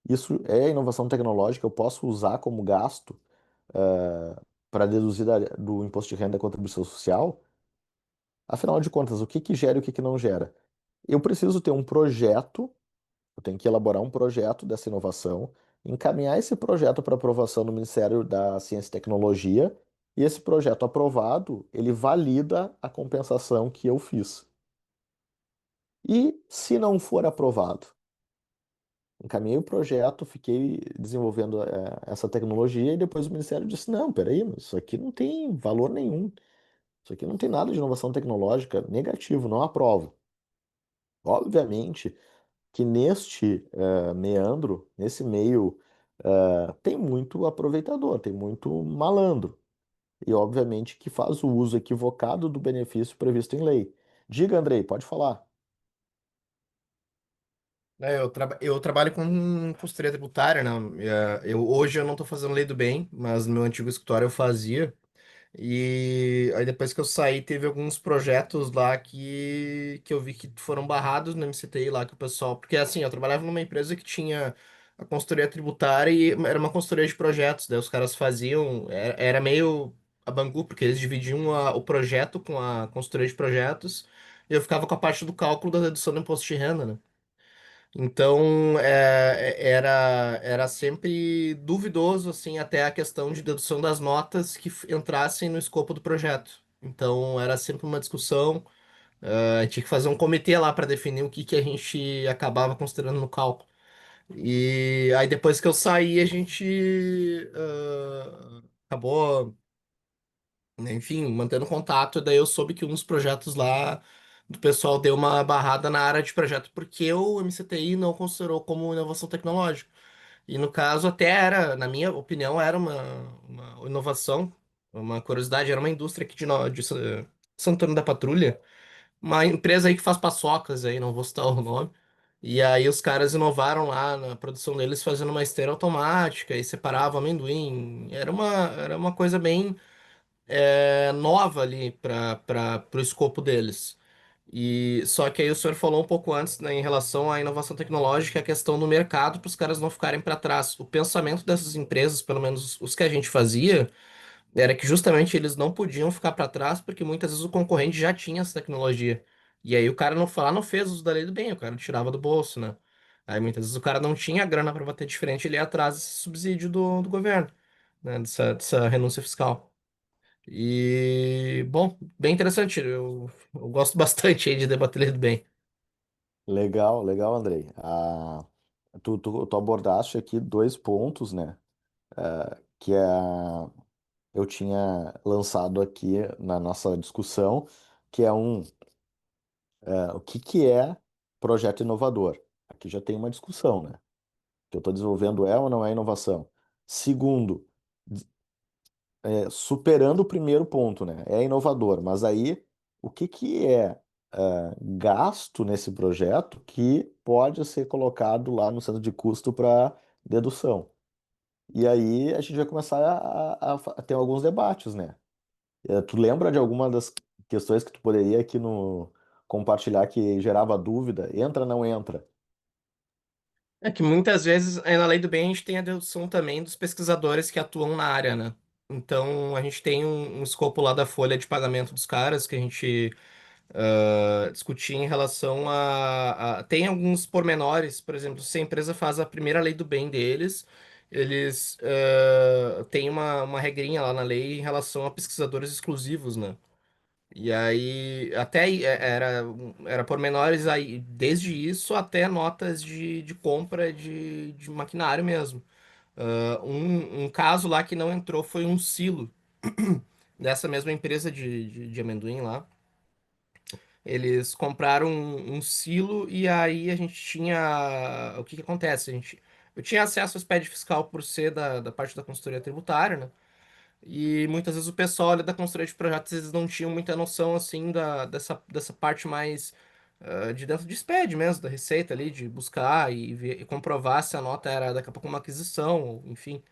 Isso é inovação tecnológica, eu posso usar como gasto para deduzir do imposto de renda e contribuição social. Afinal de contas, o que que gera e o que que não gera? Eu preciso ter um projeto, eu tenho que elaborar um projeto dessa inovação. encaminhar esse projeto para aprovação no Ministério da Ciência e Tecnologia, e esse projeto aprovado, ele valida a compensação que eu fiz. E se não for aprovado? Encaminhei o projeto, fiquei desenvolvendo essa tecnologia e depois o Ministério disse: não, peraí, mas isso aqui não tem valor nenhum. Isso aqui não tem nada de inovação tecnológica, negativo, não aprovo. Obviamente que neste meandro, nesse meio, tem muito aproveitador, tem muito malandro. E obviamente que faz o uso equivocado do benefício previsto em lei. Diga, Andrei, pode falar. Eu trabalho com consultoria tributária, né? Hoje eu não estou fazendo lei do bem, mas no meu antigo escritório eu fazia. E aí depois que eu saí, teve alguns projetos lá que eu vi que foram barrados no MCTI lá, que o pessoal... Porque assim, eu trabalhava numa empresa que tinha a consultoria tributária e era uma consultoria de projetos. Daí os caras faziam... Era meio a Bangu, porque eles dividiam o projeto com a consultoria de projetos e eu ficava com a parte do cálculo da dedução do imposto de renda, né? Então, era sempre duvidoso, assim, até a questão de dedução das notas que entrassem no escopo do projeto. Então, era sempre uma discussão. Tinha que fazer um comitê lá para definir o que que a gente acabava considerando no cálculo. E aí, depois que eu saí, a gente acabou, né, enfim, mantendo contato. Daí eu soube que um dos projetos lá do pessoal deu uma barrada na área de projeto porque o MCTI não considerou como inovação tecnológica. E no caso, até era, na minha opinião, era uma inovação, uma curiosidade, era uma indústria aqui de Santana da Patrulha, uma empresa aí que faz paçocas aí, não vou citar o nome. E aí os caras inovaram lá na produção deles fazendo uma esteira automática e separava amendoim. Era uma coisa bem nova ali para o escopo deles. E só que aí o senhor falou um pouco antes, né, em relação à inovação tecnológica, a questão do mercado para os caras não ficarem para trás. O pensamento dessas empresas, pelo menos os que a gente fazia, era que justamente eles não podiam ficar para trás porque muitas vezes o concorrente já tinha essa tecnologia. E aí o cara não foi lá, não fez uso da lei do bem, o cara tirava do bolso, né? Aí muitas vezes o cara não tinha grana para bater de frente, ele ia atrás desse subsídio do governo, né, dessa renúncia fiscal. E, bom, bem interessante. Eu gosto bastante aí de debater lei do bem. Legal, legal, Andrei. Tu abordaste aqui dois pontos, né? Que eu tinha lançado aqui na nossa discussão, que é o que que é projeto inovador? Aqui já tem uma discussão, né? Que eu estou desenvolvendo é ou não é inovação? Segundo, superando o primeiro ponto, né? É inovador, mas aí o que que gasto nesse projeto que pode ser colocado lá no centro de custo para dedução? E aí a gente vai começar a ter alguns debates, né? Tu lembra de alguma das questões que tu poderia aqui no compartilhar que gerava dúvida? Entra, não entra? É que muitas vezes aí na lei do bem a gente tem a dedução também dos pesquisadores que atuam na área, né? Então a gente tem um escopo lá da folha de pagamento dos caras que a gente discutir em relação Tem alguns pormenores, por exemplo, se a empresa faz a primeira lei do bem deles, eles têm uma regrinha lá na lei em relação a pesquisadores exclusivos, né? E aí, até aí, era pormenores aí, desde isso até notas de compra de maquinário mesmo. Um caso lá que não entrou foi um silo dessa mesma empresa de amendoim lá. Eles compraram um silo e aí a gente tinha. O que que acontece? Eu tinha acesso ao SPED fiscal por ser da parte da consultoria tributária, né? E muitas vezes o pessoal ali da consultoria de projetos eles não tinham muita noção assim dessa parte mais de dentro de SPED mesmo, da receita ali, de buscar e comprovar se a nota era daqui a pouco uma aquisição, ou enfim.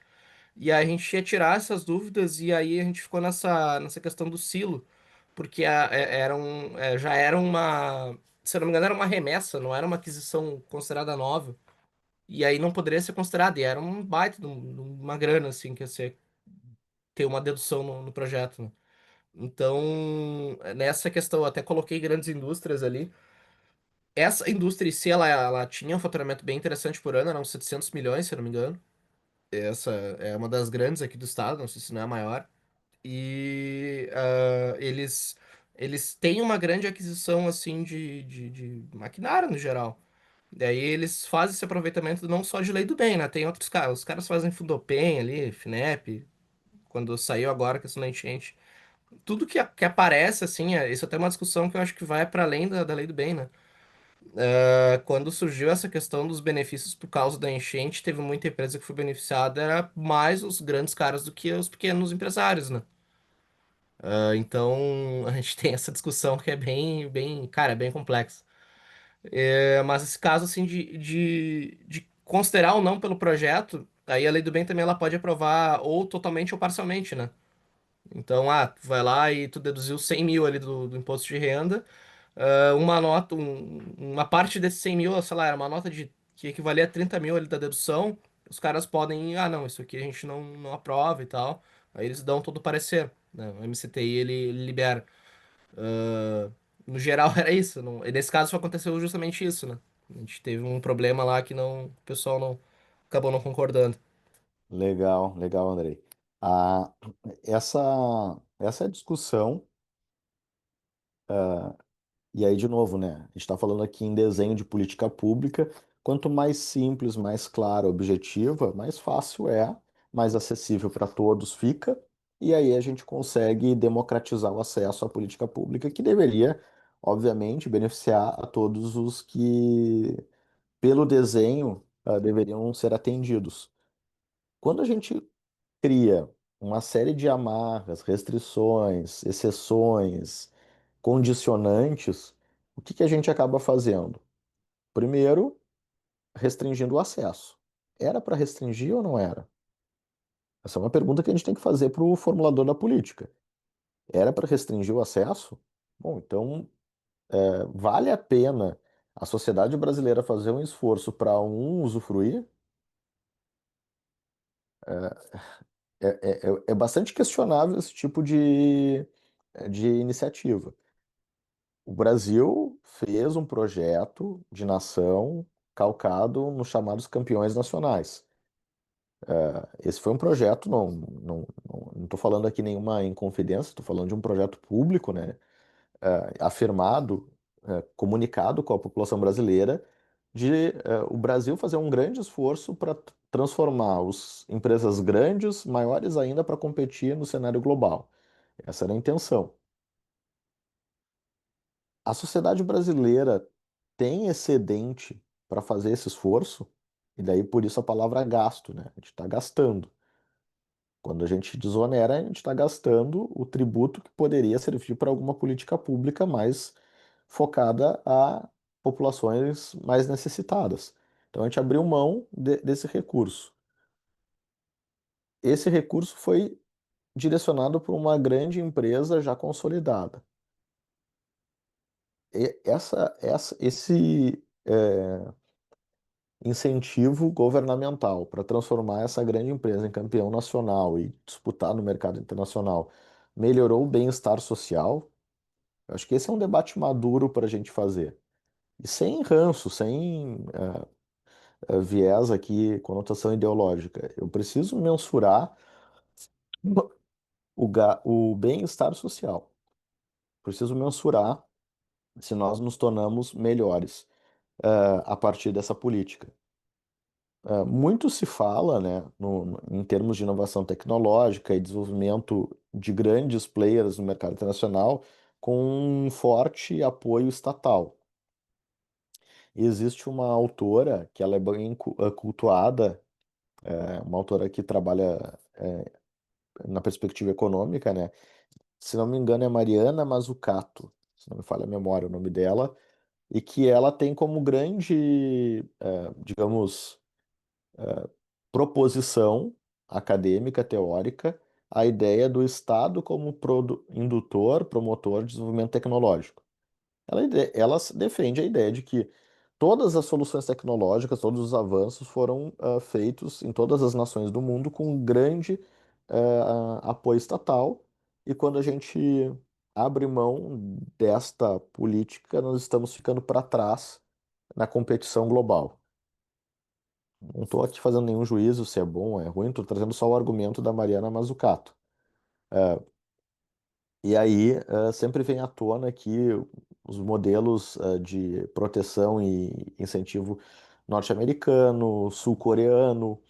E aí a gente ia tirar essas dúvidas e aí a gente ficou nessa questão do silo, porque já era uma, se eu não me engano, era uma remessa, não era uma aquisição considerada nova. E aí não poderia ser considerada, e era um baita de uma grana, assim, que ia ser, ter uma dedução no projeto, né? Então, nessa questão, eu até coloquei grandes indústrias ali. Essa indústria em si, ela tinha um faturamento bem interessante por ano, eram 700 milhões, se eu não me engano. essa é uma das grandes aqui do estado, não sei se não é a maior. E eles têm uma grande aquisição assim de maquinário no geral. Daí eles fazem esse aproveitamento não só de lei do bem, né? Tem outros caras. Os caras fazem Fundopem ali, Finep, quando saiu agora a questão da enchente. Tudo que aparece, assim, isso até é uma discussão que eu acho que vai para além da lei do bem, né? Quando surgiu essa questão dos benefícios por causa da enchente, teve muita empresa que foi beneficiada, era mais os grandes caras do que os pequenos empresários, né? Então a gente tem essa discussão que é cara, é bem complexa. Mas esse caso, assim, de considerar ou não pelo projeto, aí a lei do bem também ela pode aprovar ou totalmente ou parcialmente, né? Então, tu vai lá e tu deduziu 100 mil ali do imposto de renda, uma nota, uma parte desses 100 mil, sei lá, era uma nota que equivalia a 30 mil ali da dedução, os caras podem, não, isso aqui a gente não aprova e tal. Aí eles dão todo o parecer, né? O MCTI ele libera. Ah, no geral era isso. Não, e nesse caso aconteceu justamente isso, né? A gente teve um problema lá que o pessoal não acabou não concordando. Legal, legal, Andrei. Ah, essa discussão, e aí de novo, né? A gente está falando aqui em desenho de política pública. Quanto mais simples, mais clara, objetiva, mais fácil é, mais acessível para todos fica. E aí a gente consegue democratizar o acesso à política pública, que deveria, obviamente, beneficiar a todos os que, pelo desenho, deveriam ser atendidos. Quando a gente cria uma série de amarras, restrições, exceções, condicionantes, o que que a gente acaba fazendo? Primeiro, restringindo o acesso. Era para restringir ou não era? Essa é uma pergunta que a gente tem que fazer para o formulador da política. Era para restringir o acesso? Bom, então vale a pena a sociedade brasileira fazer um esforço para um usufruir? É bastante questionável esse tipo de iniciativa. O Brasil fez um projeto de nação calcado nos chamados campeões nacionais. Esse foi um projeto, não estou falando aqui nenhuma inconfidência, estou falando de um projeto público, né, afirmado, comunicado com a população brasileira, de o Brasil fazer um grande esforço para transformar as empresas grandes, maiores ainda, para competir no cenário global. Essa era a intenção. A sociedade brasileira tem excedente para fazer esse esforço, e daí por isso a palavra gasto, né? A gente está gastando. Quando a gente desonera, a gente está gastando o tributo que poderia servir para alguma política pública mais focada a populações mais necessitadas. Então a gente abriu mão desse recurso. Esse recurso foi direcionado para uma grande empresa já consolidada. Esse incentivo governamental para transformar essa grande empresa em campeão nacional e disputar no mercado internacional melhorou o bem-estar social? Eu acho que esse é um debate maduro para a gente fazer. E sem ranço, sem viés aqui, conotação ideológica. Eu preciso mensurar o bem-estar social. Preciso mensurar se nós nos tornamos melhores a partir dessa política. Muito se fala, né, em termos de inovação tecnológica e desenvolvimento de grandes players no mercado internacional com um forte apoio estatal. E existe uma autora que ela é bem cultuada, uma autora que trabalha na perspectiva econômica, né? Se não me engano é Mariana Mazzucato, se não me falha a memória o nome dela, e que ela tem como grande, digamos, proposição acadêmica, teórica, a ideia do Estado como indutor, promotor de desenvolvimento tecnológico. Ela defende a ideia de que todas as soluções tecnológicas, todos os avanços foram feitos em todas as nações do mundo com um grande apoio estatal, e quando a gente abre mão desta política, nós estamos ficando para trás na competição global. Não estou aqui fazendo nenhum juízo se é bom ou é ruim, estou trazendo só o argumento da Mariana Mazzucato. E aí, sempre vem à tona aqui os modelos, de proteção e incentivo norte-americano, sul-coreano,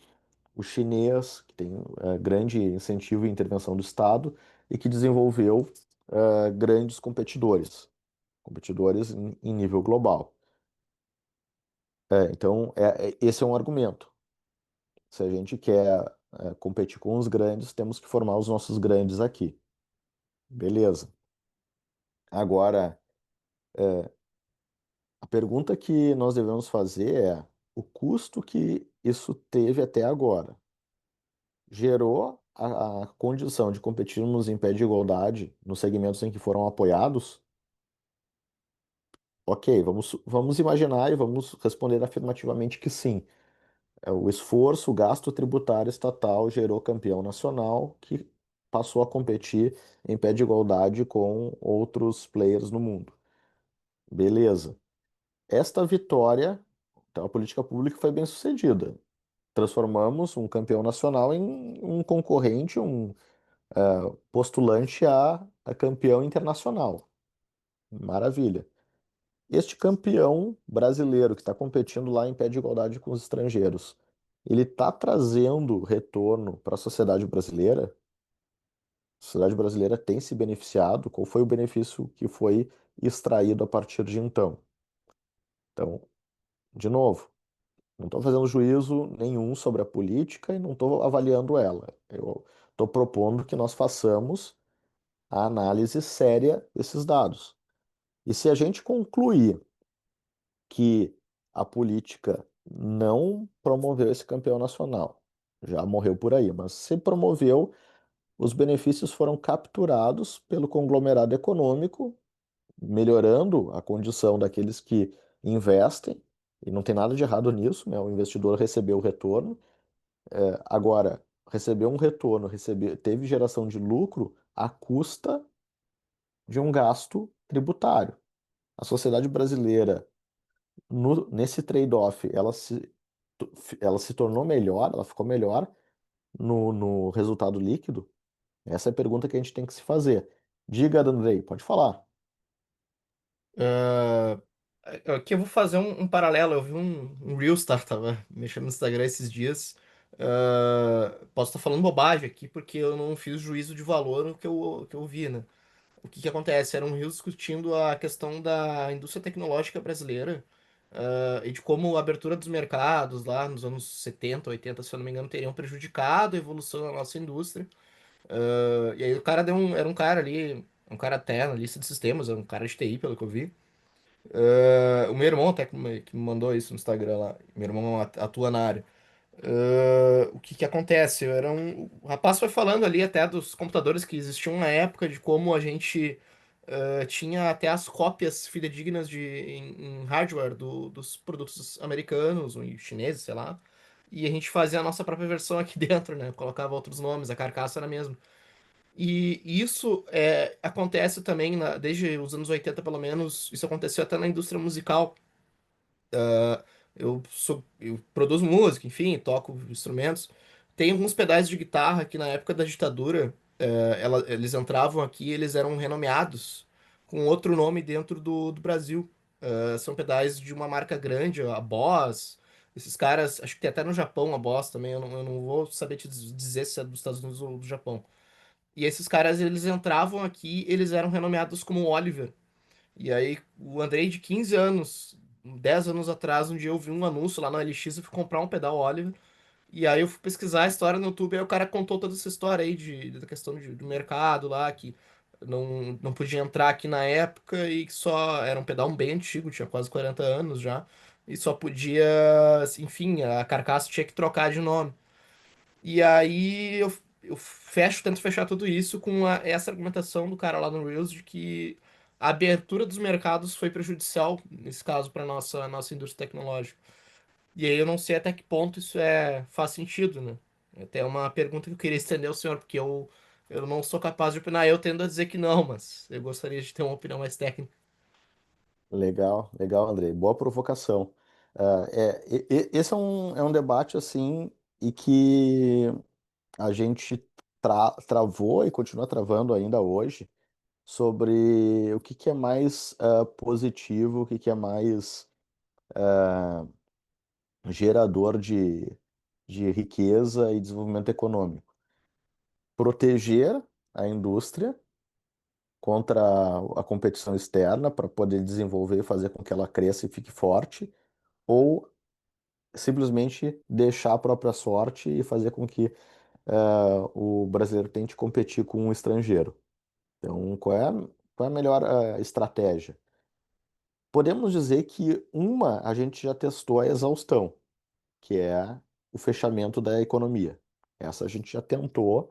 o chinês, que tem, grande incentivo e intervenção do Estado e que desenvolveu, grandes competidores em nível global. Então, esse é um argumento. Se a gente quer, competir com os grandes, temos que formar os nossos grandes aqui. Beleza. Agora, a pergunta que nós devemos fazer é: o custo que isso teve até agora gerou a condição de competirmos em pé de igualdade nos segmentos em que foram apoiados? Ok, vamos imaginar e vamos responder afirmativamente que sim. O esforço, o gasto tributário estatal gerou campeão nacional que passou a competir em pé de igualdade com outros players no mundo. Beleza. Esta vitória, então a política pública foi bem sucedida. Transformamos um campeão nacional em um concorrente, postulante a campeão internacional. Maravilha. Este campeão brasileiro que está competindo lá em pé de igualdade com os estrangeiros, ele está trazendo retorno para a sociedade brasileira? A sociedade brasileira tem se beneficiado? Qual foi o benefício que foi extraído a partir de então? Então, de novo, não estou fazendo juízo nenhum sobre a política e não estou avaliando ela. Eu estou propondo que nós façamos a análise séria desses dados. E se a gente concluir que a política não promoveu esse campeão nacional, já morreu por aí, mas se promoveu, os benefícios foram capturados pelo conglomerado econômico, melhorando a condição daqueles que investem, e não tem nada de errado nisso, né? O investidor recebeu o retorno. Agora, recebeu um retorno, teve geração de lucro à custa de um gasto tributário. A sociedade brasileira, nesse trade-off, ela se tornou melhor, ela ficou melhor no resultado líquido? Essa é a pergunta que a gente tem que se fazer. Diga, Andrei, pode falar. Ah, aqui eu vou fazer um paralelo. Eu vi um Reels, tava mexendo no Instagram esses dias. Posso estar falando bobagem aqui porque eu não fiz juízo de valor no que eu vi, né? O que que acontece? Era um Reels discutindo a questão da indústria tecnológica brasileira, e de como a abertura dos mercados lá nos anos 70, 80, se eu não me engano, teriam prejudicado a evolução da nossa indústria. E aí o cara era um cara ali, um cara até analista de sistemas, era um cara de TI, pelo que eu vi. O meu irmão até que me mandou isso no Instagram lá. Meu irmão atua na área. O que que acontece? O rapaz foi falando ali até dos computadores que existiam na época, de como a gente tinha até as cópias fidedignas em hardware dos produtos americanos ou chineses, sei lá. E a gente fazia a nossa própria versão aqui dentro, né? Colocava outros nomes, a carcaça era a mesma. E isso acontece também, desde os anos 80 pelo menos, isso aconteceu até na indústria musical. Eu produzo música, enfim, toco instrumentos. Tem alguns pedais de guitarra que na época da ditadura, eles entravam aqui, eles eram renomeados com outro nome dentro do Brasil. São pedais de uma marca grande, a Boss. Esses caras, acho que tem até no Japão a Boss também, eu não vou saber te dizer se é dos Estados Unidos ou do Japão. E esses caras, eles entravam aqui, eles eram renomeados como Oliver. E aí, o Andrei de 15 anos, 10 anos atrás, um dia eu vi um anúncio lá na LX e fui comprar um pedal Oliver. E aí eu fui pesquisar a história no YouTube e aí o cara contou toda essa história aí da questão do mercado lá, que não podia entrar aqui na época e que só era um pedal bem antigo, tinha quase 40 anos já. E só podia, enfim, a carcaça tinha que trocar de nome. E aí eu tento fechar tudo isso com essa argumentação do cara lá no Reels de que a abertura dos mercados foi prejudicial, nesse caso, para nossa indústria tecnológica. E aí eu não sei até que ponto isso faz sentido, né? É até uma pergunta que eu queria estender ao senhor, porque eu não sou capaz de opinar. Eu tendo a dizer que não, mas eu gostaria de ter uma opinião mais técnica. Legal, legal, Andrei. Boa provocação. Esse é um debate assim e que a gente travou e continua travando ainda hoje sobre o que que é mais positivo, o que que é mais gerador de riqueza e desenvolvimento econômico. Proteger a indústria contra a competição externa para poder desenvolver e fazer com que ela cresça e fique forte, ou simplesmente deixar a própria sorte e fazer com que o brasileiro tente competir com um estrangeiro. Então, qual é a melhor estratégia? Podemos dizer que uma a gente já testou a exaustão, que é o fechamento da economia. Essa a gente já tentou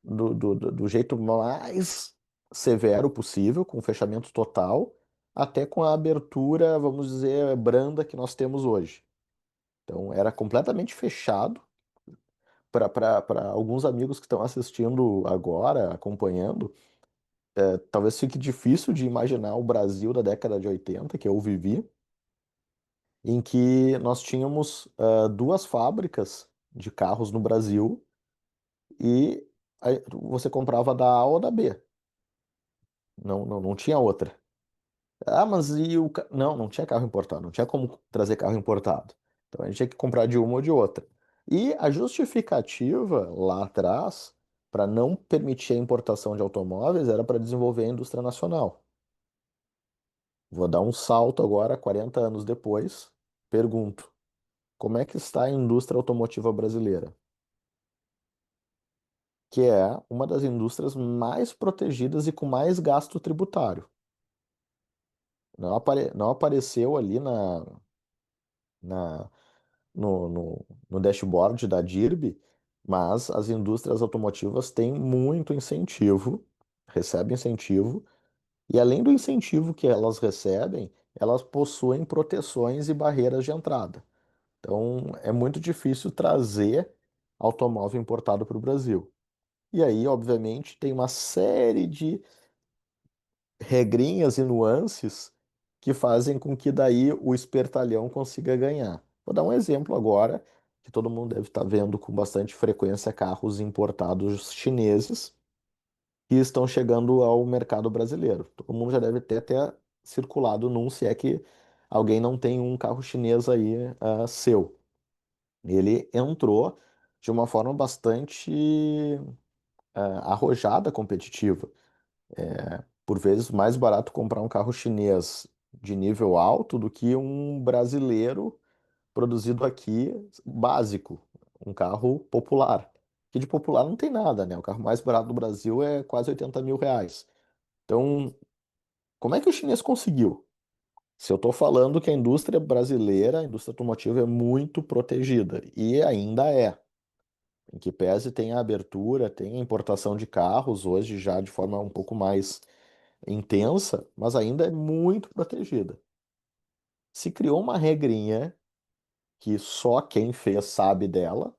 do jeito mais severo possível, com fechamento total, até com a abertura, vamos dizer, branda que nós temos hoje. Então, era completamente fechado. Para alguns amigos que estão assistindo agora, acompanhando, talvez fique difícil de imaginar o Brasil da década de 80 que eu vivi, em que nós tínhamos duas fábricas de carros no Brasil e aí você comprava da A ou da B. Não tinha outra. Ah, mas e o. Não, não tinha carro importado. Não tinha como trazer carro importado. Então a gente tinha que comprar de uma ou de outra. E a justificativa lá atrás, para não permitir a importação de automóveis, era para desenvolver a indústria nacional. Vou dar um salto agora, 40 anos depois. Pergunto: como é que está a indústria automotiva brasileira? Que é uma das indústrias mais protegidas e com mais gasto tributário. Não apareceu ali na, no dashboard da DIRB, mas as indústrias automotivas têm muito incentivo, recebem incentivo, e além do incentivo que elas recebem, elas possuem proteções e barreiras de entrada. Então, é muito difícil trazer automóvel importado para o Brasil. E aí, obviamente, tem uma série de regrinhas e nuances que fazem com que daí o espertalhão consiga ganhar. Vou dar um exemplo agora, que todo mundo deve estar vendo com bastante frequência carros importados chineses que estão chegando ao mercado brasileiro. Todo mundo já deve ter até circulado num, se é que alguém não tem um carro chinês aí seu. Ele entrou de uma forma bastante arrojada, competitiva. Por vezes mais barato comprar um carro chinês de nível alto do que um brasileiro produzido aqui básico, um carro popular. Que de popular não tem nada, né? O carro mais barato do Brasil é quase R$ 80.000. Então, como é que o chinês conseguiu? Se eu estou falando que a indústria brasileira, a indústria automotiva é muito protegida, e ainda é. Em que pese tem a abertura, tem a importação de carros, hoje já de forma um pouco mais intensa, mas ainda é muito protegida. Se criou uma regrinha que só quem fez sabe dela,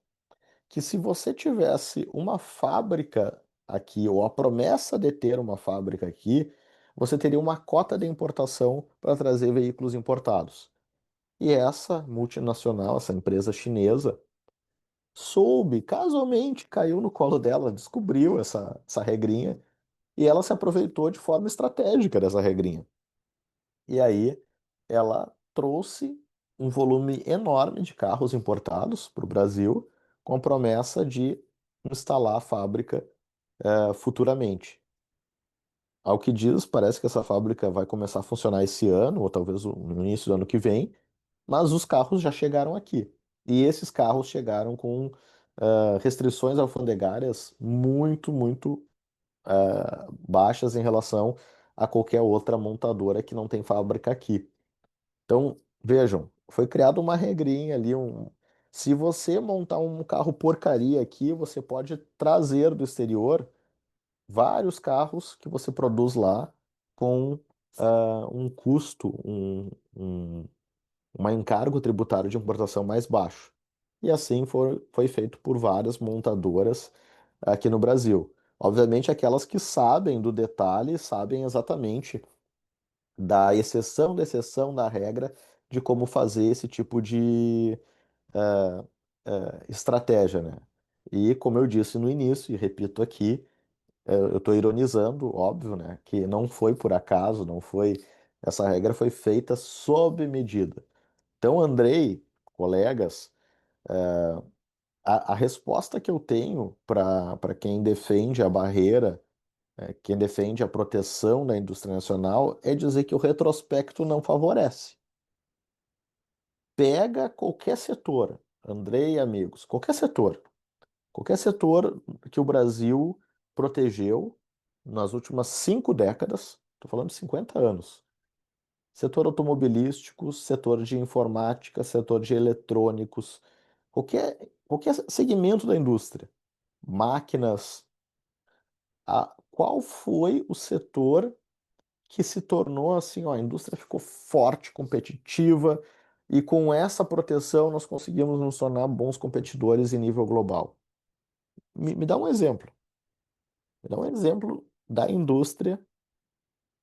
que se você tivesse uma fábrica aqui, ou a promessa de ter uma fábrica aqui, você teria uma cota de importação para trazer veículos importados. E essa multinacional, essa empresa chinesa, soube, casualmente, caiu no colo dela, descobriu essa regrinha e ela se aproveitou de forma estratégica dessa regrinha. E aí ela trouxe um volume enorme de carros importados para o Brasil, com a promessa de instalar a fábrica futuramente. Ao que diz, parece que essa fábrica vai começar a funcionar esse ano, ou talvez no início do ano que vem, mas os carros já chegaram aqui. E esses carros chegaram com restrições alfandegárias muito baixas em relação a qualquer outra montadora que não tem fábrica aqui. Então, vejam, foi criada uma regrinha ali, se você montar um carro porcaria aqui, você pode trazer do exterior vários carros que você produz lá com um custo, uma encargo tributário de importação mais baixo. E assim foi feito por várias montadoras aqui no Brasil. Obviamente, aquelas que sabem do detalhe, sabem exatamente da exceção da regra de como fazer esse tipo de estratégia, né? E como eu disse no início, e repito aqui, eu estou ironizando, óbvio, né? Que não foi por acaso, não foi. Essa regra foi feita sob medida. Então, Andrei, colegas, a resposta que eu tenho para quem defende a barreira, quem defende a proteção da indústria nacional, é dizer que o retrospecto não favorece. Pega qualquer setor, Andrei e amigos, qualquer setor que o Brasil protegeu nas últimas 5 décadas, estou falando de 50 anos. Setor automobilístico, setor de informática, setor de eletrônicos, qualquer segmento da indústria, máquinas. Qual foi o setor que se tornou assim, ó, a indústria ficou forte, competitiva, e com essa proteção nós conseguimos nos tornar bons competidores em nível global? Me dá um exemplo. Me dá um exemplo da indústria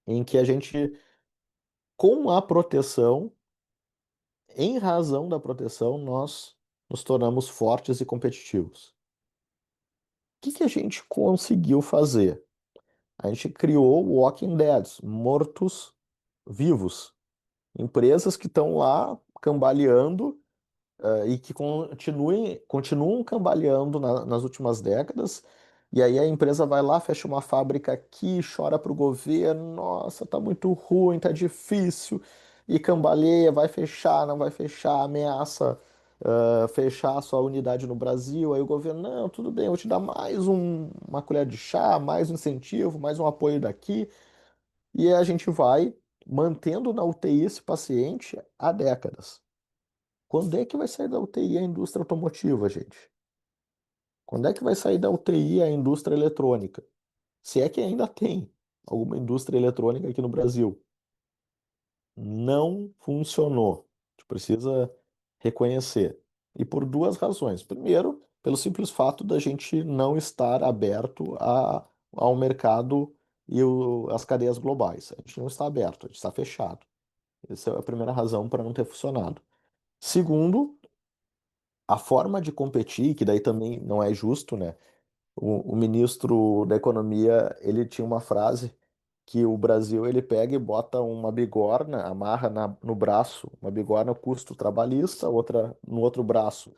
em que a gente, com a proteção, em razão da proteção, nós nos tornamos fortes e competitivos. O que que a gente conseguiu fazer? A gente criou o Walking Dead, mortos-vivos. Empresas que estão lá cambaleando, e que continuam cambaleando nas últimas décadas. E aí a empresa vai lá, fecha uma fábrica aqui, chora para o governo, nossa, tá muito ruim, tá difícil, e cambaleia, vai fechar, não vai fechar, ameaça, fechar a sua unidade no Brasil. Aí o governo, não, tudo bem, eu vou te dar mais uma colher de chá, mais um incentivo, mais um apoio daqui. E a gente vai mantendo na UTI esse paciente há décadas. Quando é que vai sair da UTI a indústria automotiva, gente? Quando é que vai sair da UTI a indústria eletrônica? Se é que ainda tem alguma indústria eletrônica aqui no Brasil. Não funcionou. A gente precisa reconhecer. E por duas razões. Primeiro, pelo simples fato da gente não estar aberto ao mercado e as cadeias globais. A gente não está aberto, a gente está fechado. Essa é a primeira razão para não ter funcionado. Segundo, a forma de competir, que daí também não é justo, né? O ministro da Economia, ele tinha uma frase que o Brasil, ele pega e bota uma bigorna, amarra no braço, uma bigorna custo trabalhista, outra no outro braço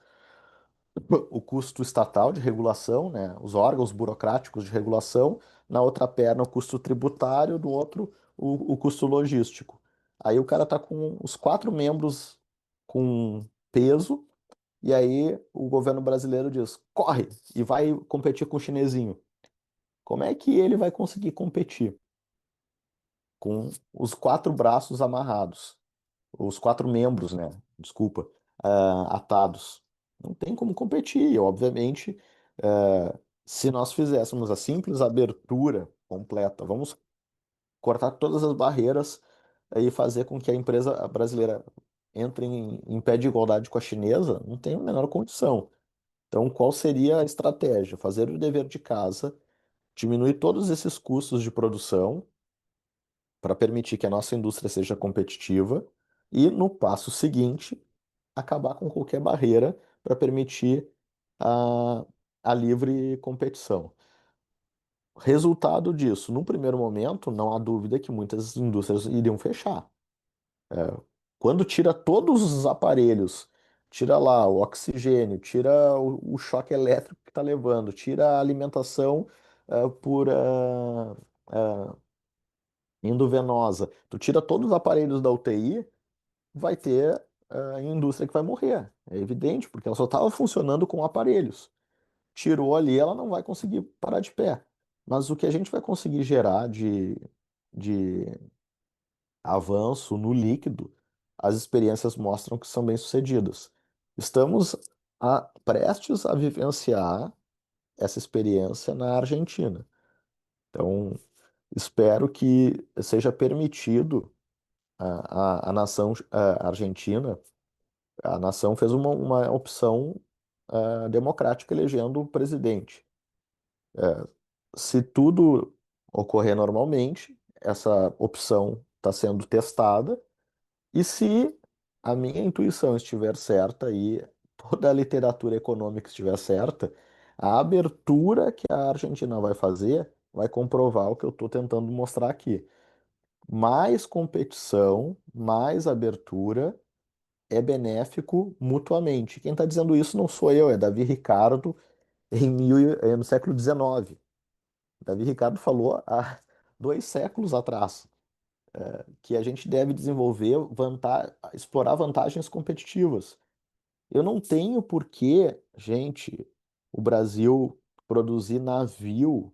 o custo estatal de regulação, né? Os órgãos burocráticos de regulação, na outra perna o custo tributário, do outro o custo logístico. Aí o cara tá com os quatro membros com peso. E aí o governo brasileiro diz: corre e vai competir com o chinesinho. Como é que ele vai conseguir competir com os quatro braços amarrados, os quatro membros, né? Desculpa, atados? Não tem como competir. E, obviamente, se nós fizéssemos a simples abertura completa, vamos cortar todas as barreiras e fazer com que a empresa brasileira entre em pé de igualdade com a chinesa, não tem a menor condição. Então, qual seria a estratégia? Fazer o dever de casa, diminuir todos esses custos de produção para permitir que a nossa indústria seja competitiva e, no passo seguinte, acabar com qualquer barreira para permitir a, a livre competição. Resultado disso, no primeiro momento, não há dúvida que muitas indústrias iriam fechar. Quando tira todos os aparelhos, tira lá o oxigênio, tira o choque elétrico que está levando, tira a alimentação por endovenosa, tu tira todos os aparelhos da UTI, vai ter indústria que vai morrer. É evidente, porque ela só estava funcionando com aparelhos. Tirou ali, ela não vai conseguir parar de pé. Mas o que a gente vai conseguir gerar de avanço no líquido, as experiências mostram que são bem-sucedidas. Estamos prestes a vivenciar essa experiência na Argentina. Então, espero que seja permitido a nação argentina, a nação fez uma opção democrática elegendo o presidente. Se tudo ocorrer normalmente, essa opção está sendo testada, e se a minha intuição estiver certa e toda a literatura econômica estiver certa, a abertura que a Argentina vai fazer vai comprovar o que eu estou tentando mostrar aqui. Mais competição, mais abertura é benéfico mutuamente. Quem está dizendo isso não sou eu, é Davi Ricardo no século XIX. Davi Ricardo falou há 2 séculos atrás que a gente deve desenvolver, explorar vantagens competitivas. Eu não tenho por que, gente, o Brasil produzir navio,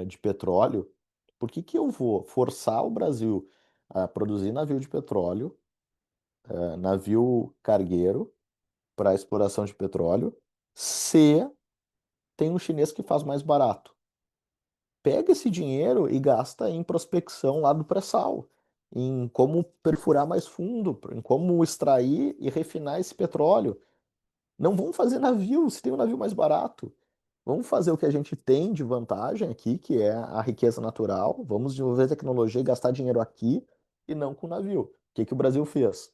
de petróleo. Por que que eu vou forçar o Brasil a produzir navio de petróleo, navio cargueiro para exploração de petróleo, se tem um chinês que faz mais barato? Pega esse dinheiro e gasta em prospecção lá do pré-sal, em como perfurar mais fundo, em como extrair e refinar esse petróleo. Não vamos fazer navio se tem um navio mais barato. Vamos fazer o que a gente tem de vantagem aqui, que é a riqueza natural. Vamos desenvolver tecnologia e gastar dinheiro aqui e não com navio. O que que o Brasil fez?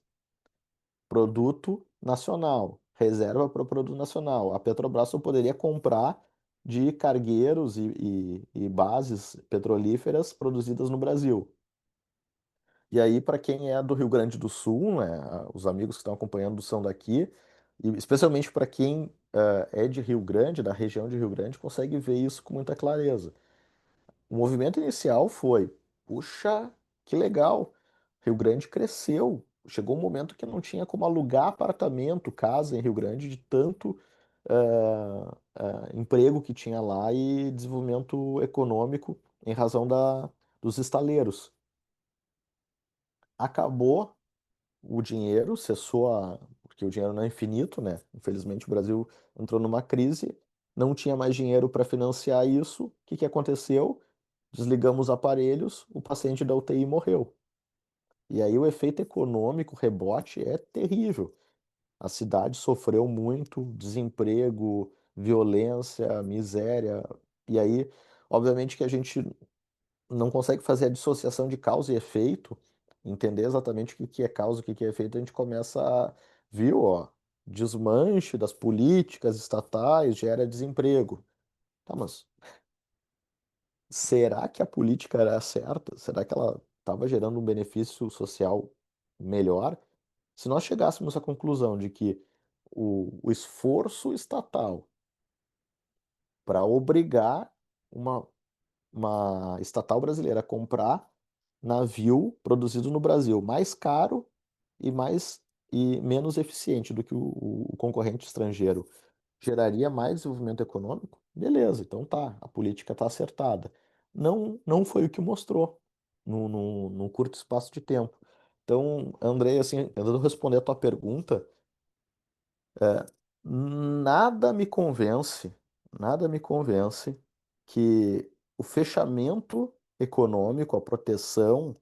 Produto nacional, reserva para o produto nacional. A Petrobras só poderia comprar de cargueiros e bases petrolíferas produzidas no Brasil. E aí, para quem é do Rio Grande do Sul, né, os amigos que estão acompanhando são daqui, e especialmente para quem é de Rio Grande, da região de Rio Grande, consegue ver isso com muita clareza. O movimento inicial foi: puxa, que legal, Rio Grande cresceu. Chegou um momento que não tinha como alugar apartamento, casa em Rio Grande, de tanto emprego que tinha lá e desenvolvimento econômico em razão dos estaleiros. Acabou o dinheiro, porque o dinheiro não é infinito, né? Infelizmente o Brasil entrou numa crise, não tinha mais dinheiro para financiar isso. O que que aconteceu? Desligamos os aparelhos, o paciente da UTI morreu. E aí o efeito econômico, rebote, é terrível. A cidade sofreu muito, desemprego, violência, miséria. E aí, obviamente que a gente não consegue fazer a dissociação de causa e efeito, entender exatamente o que que é causa e o que que é efeito, a gente começa a, viu, ó, desmanche das políticas estatais gera desemprego. Tá, mas será que a política era certa? Será que ela estava gerando um benefício social melhor? Se nós chegássemos à conclusão de que o esforço estatal para obrigar uma, uma estatal brasileira a comprar navio produzido no Brasil mais caro e menos eficiente do que o concorrente estrangeiro geraria mais desenvolvimento econômico, beleza, então tá, a política está acertada. Não, não foi o que mostrou num curto espaço de tempo. Então, Andrei, assim, tentando responder a tua pergunta, nada me convence, nada me convence que o fechamento econômico, a proteção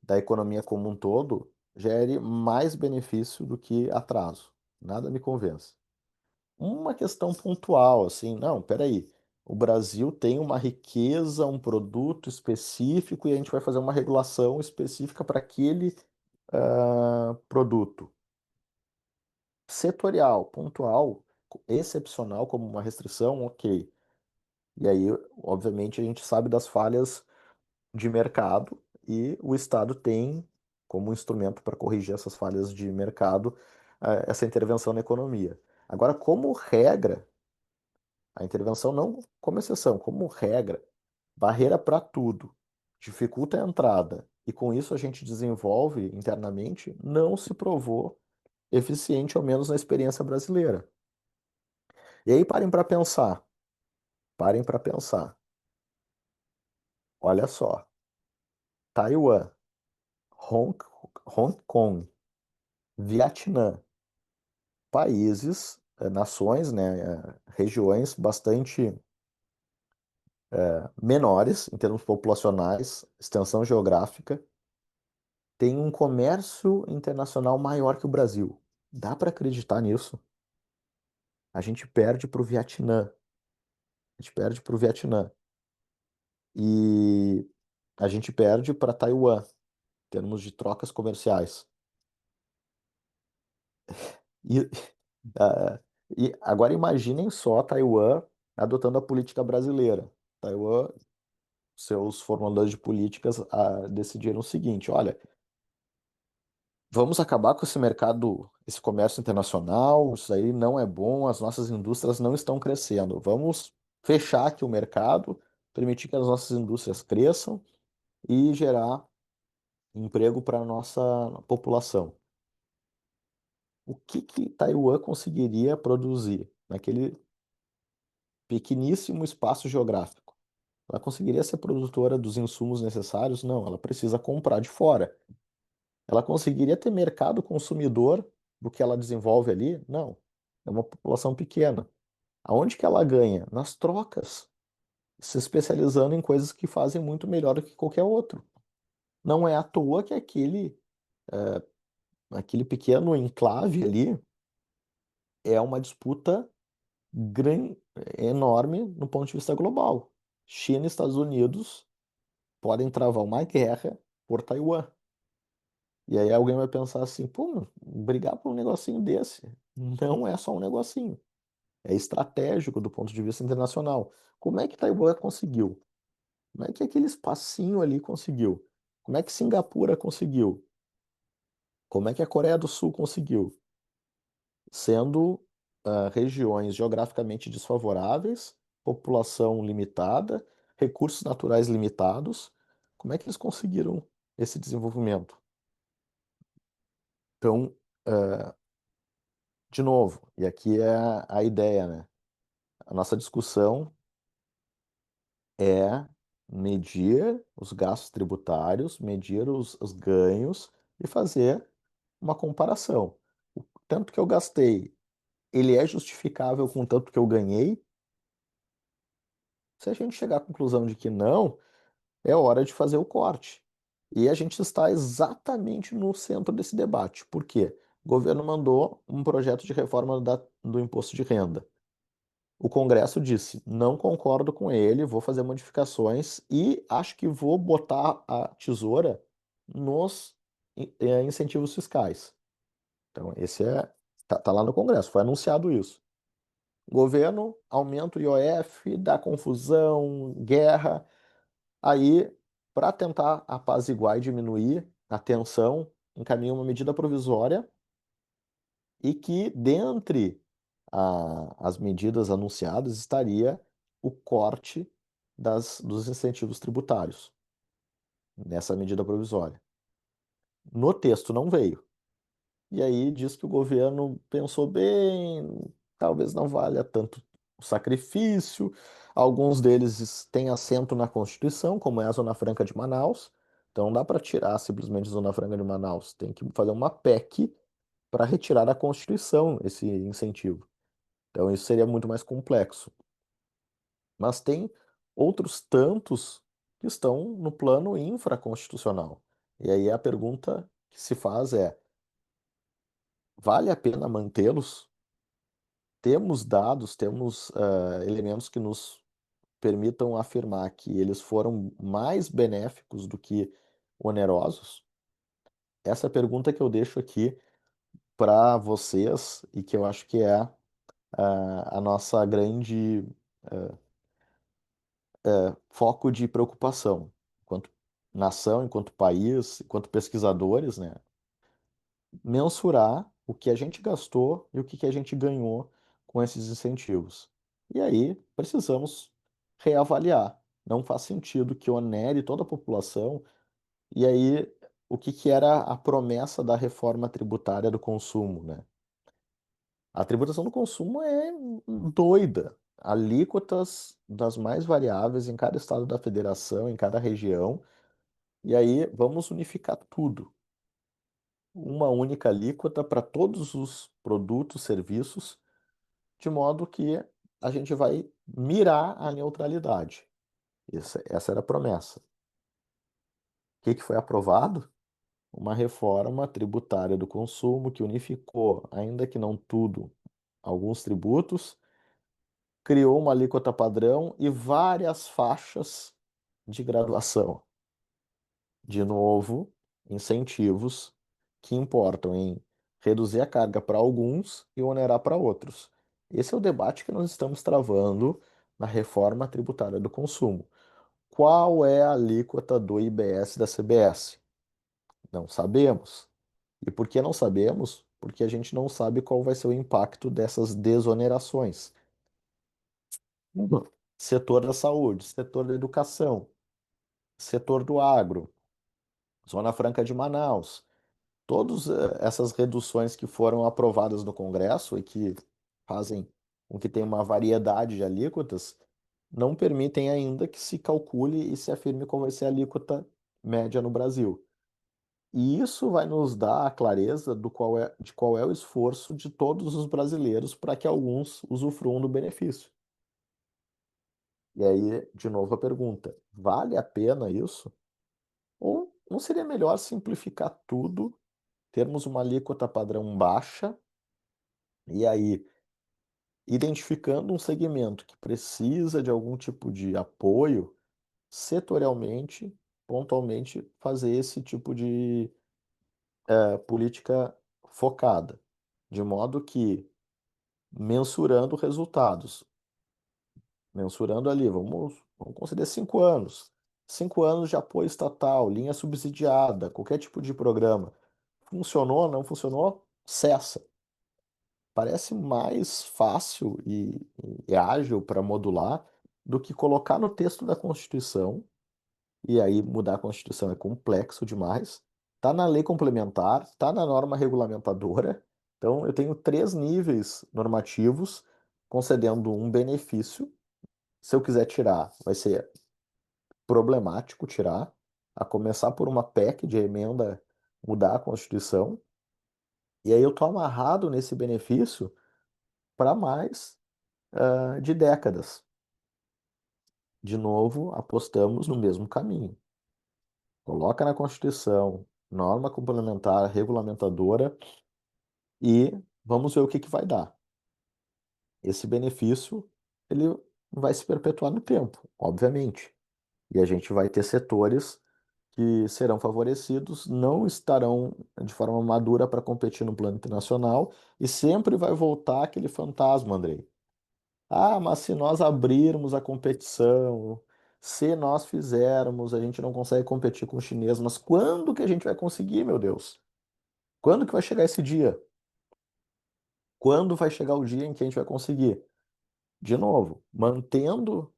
da economia como um todo gere mais benefício do que atraso. Nada me convence. Uma questão pontual, assim, não, peraí. O Brasil tem uma riqueza, um produto específico e a gente vai fazer uma regulação específica para aquele produto. Setorial, pontual, excepcional como uma restrição, ok. E aí, obviamente, a gente sabe das falhas de mercado e o Estado tem como instrumento para corrigir essas falhas de mercado essa intervenção na economia. Agora, como regra, a intervenção não como exceção, como regra, barreira para tudo, dificulta a entrada e com isso a gente desenvolve internamente, não se provou eficiente, ao menos na experiência brasileira. E aí parem para pensar. Olha só, Taiwan, Hong, Hong Kong, Vietnã, países, nações, né, regiões bastante menores em termos populacionais, extensão geográfica, têm um comércio internacional maior que o Brasil. Dá para acreditar nisso? A gente perde para o Vietnã. A gente perde para o Vietnã. E a gente perde para Taiwan, em termos de trocas comerciais. E, ah, e agora imaginem só Taiwan adotando a política brasileira. Taiwan, seus formuladores de políticas decidiram o seguinte: olha, vamos acabar com esse mercado, esse comércio internacional, isso aí não é bom, as nossas indústrias não estão crescendo. Vamos fechar aqui o mercado, permitir que as nossas indústrias cresçam e gerar emprego para a nossa população. O que que Taiwan conseguiria produzir naquele pequeníssimo espaço geográfico? Ela conseguiria ser produtora dos insumos necessários? Não, ela precisa comprar de fora. Ela conseguiria ter mercado consumidor do que ela desenvolve ali? Não. É uma população pequena. Aonde que ela ganha? Nas trocas, se especializando em coisas que fazem muito melhor do que qualquer outro. Não é à toa que aquele pequeno enclave ali é uma disputa gran- enorme no ponto de vista global. China e Estados Unidos podem travar uma guerra por Taiwan. E aí alguém vai pensar assim, pô, meu, brigar por um negocinho desse não é só um negocinho, é estratégico do ponto de vista internacional. Como é que Taiwan conseguiu? Como é que aquele espacinho ali conseguiu? Como é que Singapura conseguiu? Como é que a Coreia do Sul conseguiu? Sendo regiões geograficamente desfavoráveis, população limitada, recursos naturais limitados. Como é que eles conseguiram esse desenvolvimento? Então, ah, de novo, e aqui é a ideia, né? A nossa discussão é medir os gastos tributários, medir os ganhos e fazer uma comparação. O tanto que eu gastei, ele é justificável com o tanto que eu ganhei? Se a gente chegar à conclusão de que não, é hora de fazer o corte. E a gente está exatamente no centro desse debate. Por quê? O governo mandou um projeto de reforma do imposto de renda. O Congresso disse: não concordo com ele, vou fazer modificações e acho que vou botar a tesoura nos incentivos fiscais. Então, esse tá lá no Congresso, foi anunciado isso. O governo aumenta o IOF, dá confusão, guerra. Aí, para tentar apaziguar e diminuir a tensão, encaminha uma medida provisória e que, dentre as medidas anunciadas, estaria o corte dos incentivos tributários nessa medida provisória. No texto não veio. E aí diz que o governo pensou bem, talvez não valha tanto o sacrifício. Alguns deles têm assento na Constituição, como é a Zona Franca de Manaus. Então não dá para tirar simplesmente a Zona Franca de Manaus. Tem que fazer uma PEC para retirar da Constituição esse incentivo. Então isso seria muito mais complexo. Mas tem outros tantos que estão no plano infraconstitucional. E aí a pergunta que se faz é: vale a pena mantê-los? Temos dados, temos elementos que nos permitam afirmar que eles foram mais benéficos do que onerosos? Essa é a pergunta que eu deixo aqui para vocês e que eu acho que é a nossa grande foco de preocupação, enquanto nação, enquanto país, enquanto pesquisadores, né? Mensurar o que a gente gastou e o que que a gente ganhou com esses incentivos. E aí precisamos reavaliar. Não faz sentido que onere toda a população. E aí, o que que era a promessa da reforma tributária do consumo, né? A tributação do consumo é doida. Alíquotas das mais variáveis em cada estado da federação, em cada região. E aí, vamos unificar tudo. Uma única alíquota para todos os produtos, serviços, de modo que a gente vai mirar a neutralidade. Essa era a promessa. O que que foi aprovado? Uma reforma tributária do consumo que unificou, ainda que não tudo, alguns tributos, criou uma alíquota padrão e várias faixas de graduação. De novo, incentivos que importam em reduzir a carga para alguns e onerar para outros. Esse é o debate que nós estamos travando na reforma tributária do consumo. Qual é a alíquota do IBS da CBS? Não sabemos. E por que não sabemos? Porque a gente não sabe qual vai ser o impacto dessas desonerações. Setor da saúde, setor da educação, setor do agro, Zona Franca de Manaus. Todas essas reduções que foram aprovadas no Congresso e que fazem com que tenha uma variedade de alíquotas, não permitem ainda que se calcule e se afirme qual vai ser a alíquota média no Brasil. E isso vai nos dar a clareza de qual é o esforço de todos os brasileiros para que alguns usufruam do benefício. E aí, de novo, a pergunta: vale a pena isso? Ou não seria melhor simplificar tudo, termos uma alíquota padrão baixa, e aí, identificando um segmento que precisa de algum tipo de apoio, setorialmente, pontualmente, fazer esse tipo de política focada, de modo que, mensurando resultados, mensurando ali, vamos conceder 5 anos. 5 anos de apoio estatal, linha subsidiada, qualquer tipo de programa. Funcionou, não funcionou? Cessa. Parece mais fácil e ágil para modular do que colocar no texto da Constituição, e aí mudar a Constituição é complexo demais. Tá na lei complementar, tá na norma regulamentadora. Então, eu tenho três níveis normativos concedendo um benefício. Se eu quiser tirar, vai ser problemático tirar, a começar por uma PEC de emenda, mudar a Constituição. E aí eu tô amarrado nesse benefício para mais de décadas. De novo, apostamos no mesmo caminho. Coloca na Constituição, norma complementar, regulamentadora e vamos ver o que que vai dar. Esse benefício, ele vai se perpetuar no tempo, obviamente. E a gente vai ter setores que serão favorecidos, não estarão de forma madura para competir no plano internacional e sempre vai voltar aquele fantasma, Andrei. Ah, mas se nós abrirmos a competição, se nós fizermos, a gente não consegue competir com o chinês. Mas quando que a gente vai conseguir, meu Deus? Quando que vai chegar esse dia? Quando vai chegar o dia em que a gente vai conseguir? De novo, mantendo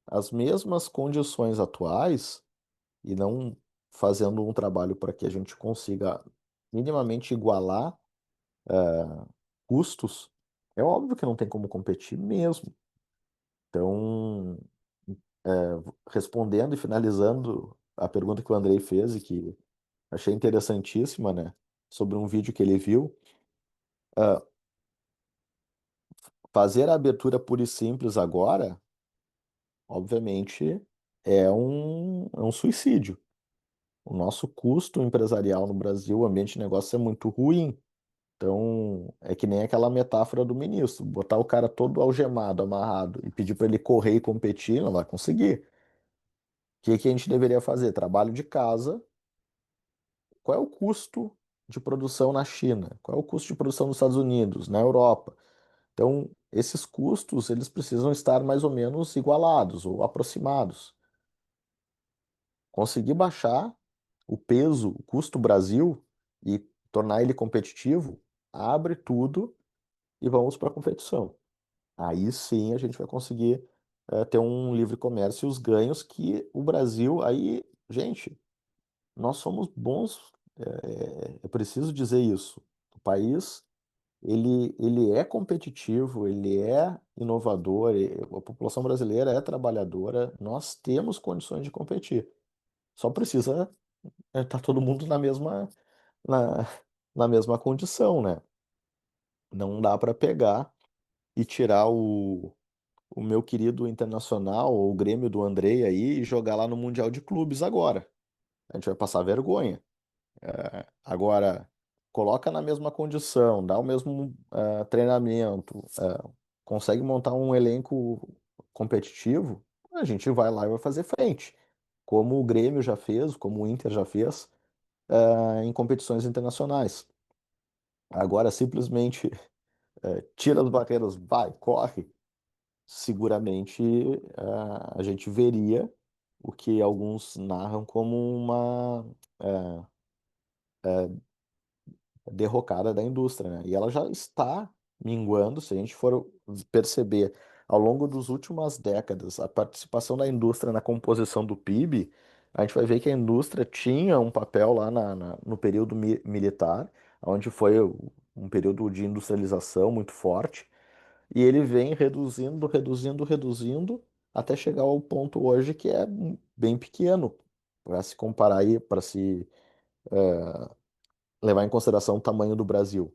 as mesmas condições atuais e não fazendo um trabalho para que a gente consiga minimamente igualar custos, é óbvio que não tem como competir mesmo. Então, é, respondendo e finalizando a pergunta que o Andrei fez e que achei interessantíssima, né? Sobre um vídeo que ele viu, ah, fazer a abertura pura e simples agora, obviamente, é um suicídio. O nosso custo empresarial no Brasil, o ambiente de negócio é muito ruim. Então, é que nem aquela metáfora do ministro, botar o cara todo algemado, amarrado e pedir para ele correr e competir, não vai conseguir. O que que a gente deveria fazer? Trabalho de casa. Qual é o custo de produção na China? Qual é o custo de produção nos Estados Unidos, na Europa? Então, esses custos, eles precisam estar mais ou menos igualados ou aproximados. Conseguir baixar o peso, o custo Brasil e tornar ele competitivo, abre tudo e vamos para a competição. Aí sim a gente vai conseguir ter um livre comércio e os ganhos que o Brasil, aí, gente, nós somos bons, é preciso dizer isso. O país, ele é competitivo, ele é inovador, a população brasileira é trabalhadora, nós temos condições de competir. Só precisa estar todo mundo na, na mesma condição, né? Não dá para pegar e tirar o meu querido Internacional, ou o Grêmio do Andrei aí, e jogar lá no Mundial de Clubes agora. A gente vai passar vergonha. Agora, coloca na mesma condição, dá o mesmo treinamento, consegue montar um elenco competitivo, a gente vai lá e vai fazer frente. como o Grêmio já fez, como o Inter já fez, em competições internacionais. Agora, simplesmente tira as barreiras, vai, corre. Seguramente a gente veria o que alguns narram como uma eh, derrocada da indústria, né? E ela já está minguando, se a gente for perceber ao longo das últimas décadas a participação da indústria na composição do PIB, a gente vai ver que a indústria tinha um papel lá no período militar, onde foi um período de industrialização muito forte, e ele vem reduzindo, reduzindo, reduzindo, até chegar ao ponto hoje que é bem pequeno, para se comparar aí, para se levar em consideração o tamanho do Brasil.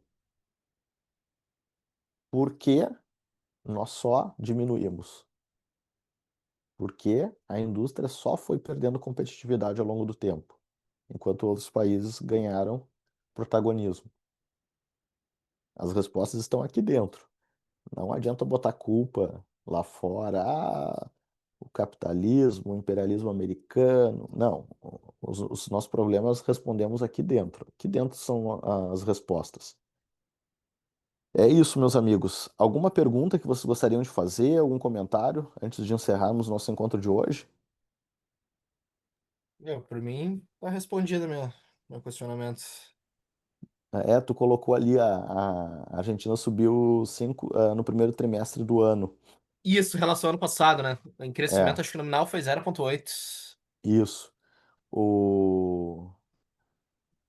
Por que nós só diminuímos? Porque a indústria só foi perdendo competitividade ao longo do tempo, enquanto outros países ganharam protagonismo. As respostas estão aqui dentro. Não adianta botar culpa lá fora. Ah, o capitalismo, o imperialismo americano. Não. Os nossos problemas respondemos aqui dentro. Aqui dentro são as respostas. É isso, meus amigos. Alguma pergunta que vocês gostariam de fazer? Algum comentário antes de encerrarmos nosso encontro de hoje? Por mim, tá respondido meu questionamento. Tu colocou ali a Argentina subiu 5, no primeiro trimestre do ano. Isso, relação ao ano passado, né? Em crescimento, É, acho que nominal foi 0,8. isso. O,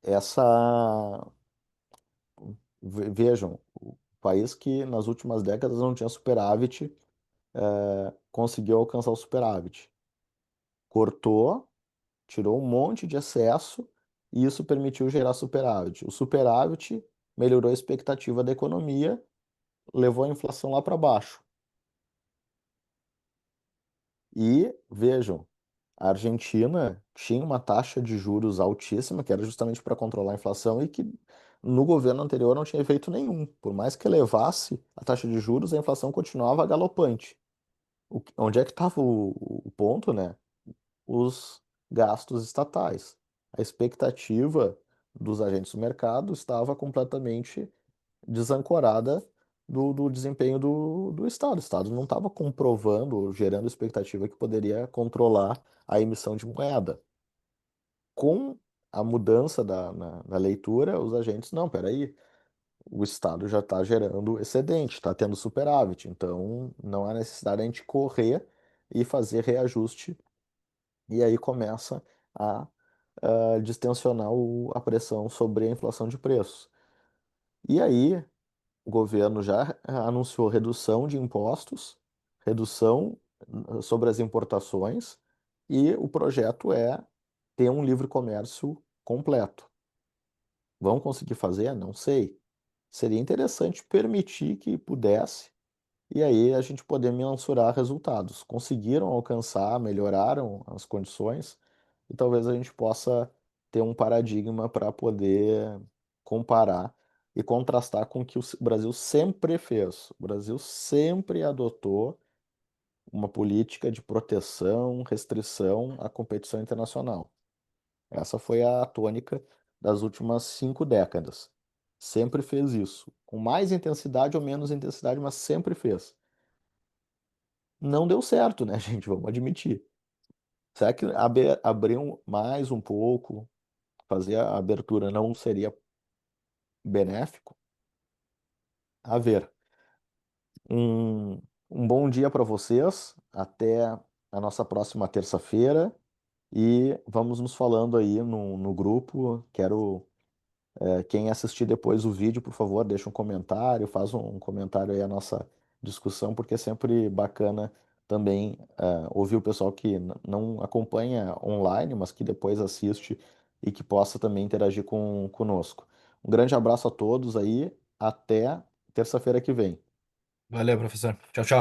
essa, vejam, o país que nas últimas décadas não tinha superávit, conseguiu alcançar o superávit. Cortou, tirou um monte de excesso e isso permitiu gerar superávit. O superávit melhorou a expectativa da economia, levou a inflação lá para baixo. E vejam, a Argentina tinha uma taxa de juros altíssima, que era justamente para controlar a inflação, e que no governo anterior não tinha efeito nenhum. Por mais que elevasse a taxa de juros, a inflação continuava galopante. Onde é que estava o ponto, né? Os gastos estatais. A expectativa dos agentes do mercado estava completamente desancorada do desempenho do Estado. O Estado não estava comprovando, gerando expectativa que poderia controlar a emissão de moeda. Com a mudança na leitura, os agentes, não, peraí, o Estado já está gerando excedente, está tendo superávit, então não há necessidade de a gente correr e fazer reajuste, e aí começa a, distensionar a pressão sobre a inflação de preços. E aí, o governo já anunciou redução de impostos, redução sobre as importações, e o projeto é ter um livre comércio completo. Vão conseguir fazer? Não sei. Seria interessante permitir que pudesse, e aí a gente poder mensurar resultados. Conseguiram alcançar, melhoraram as condições, e talvez a gente possa ter um paradigma para poder comparar e contrastar com o que o Brasil sempre fez. O Brasil sempre adotou uma política de proteção, restrição à competição internacional. Essa foi a tônica das últimas 5 décadas. Sempre fez isso, com mais intensidade ou menos intensidade, mas sempre fez. Não deu certo, né, gente? Vamos admitir. Será que abrir mais um pouco, fazer a abertura não seria benéfico? A ver. Um bom dia para vocês. Até a nossa próxima terça-feira. E vamos nos falando aí no grupo. Quero, quem assistir depois o vídeo, por favor, deixa um comentário, faz um comentário aí a nossa discussão, porque é sempre bacana também ouvir o pessoal que não acompanha online, mas que depois assiste e que possa também interagir conosco. Um grande abraço a todos aí. Até terça-feira que vem. Valeu, professor. Tchau, tchau.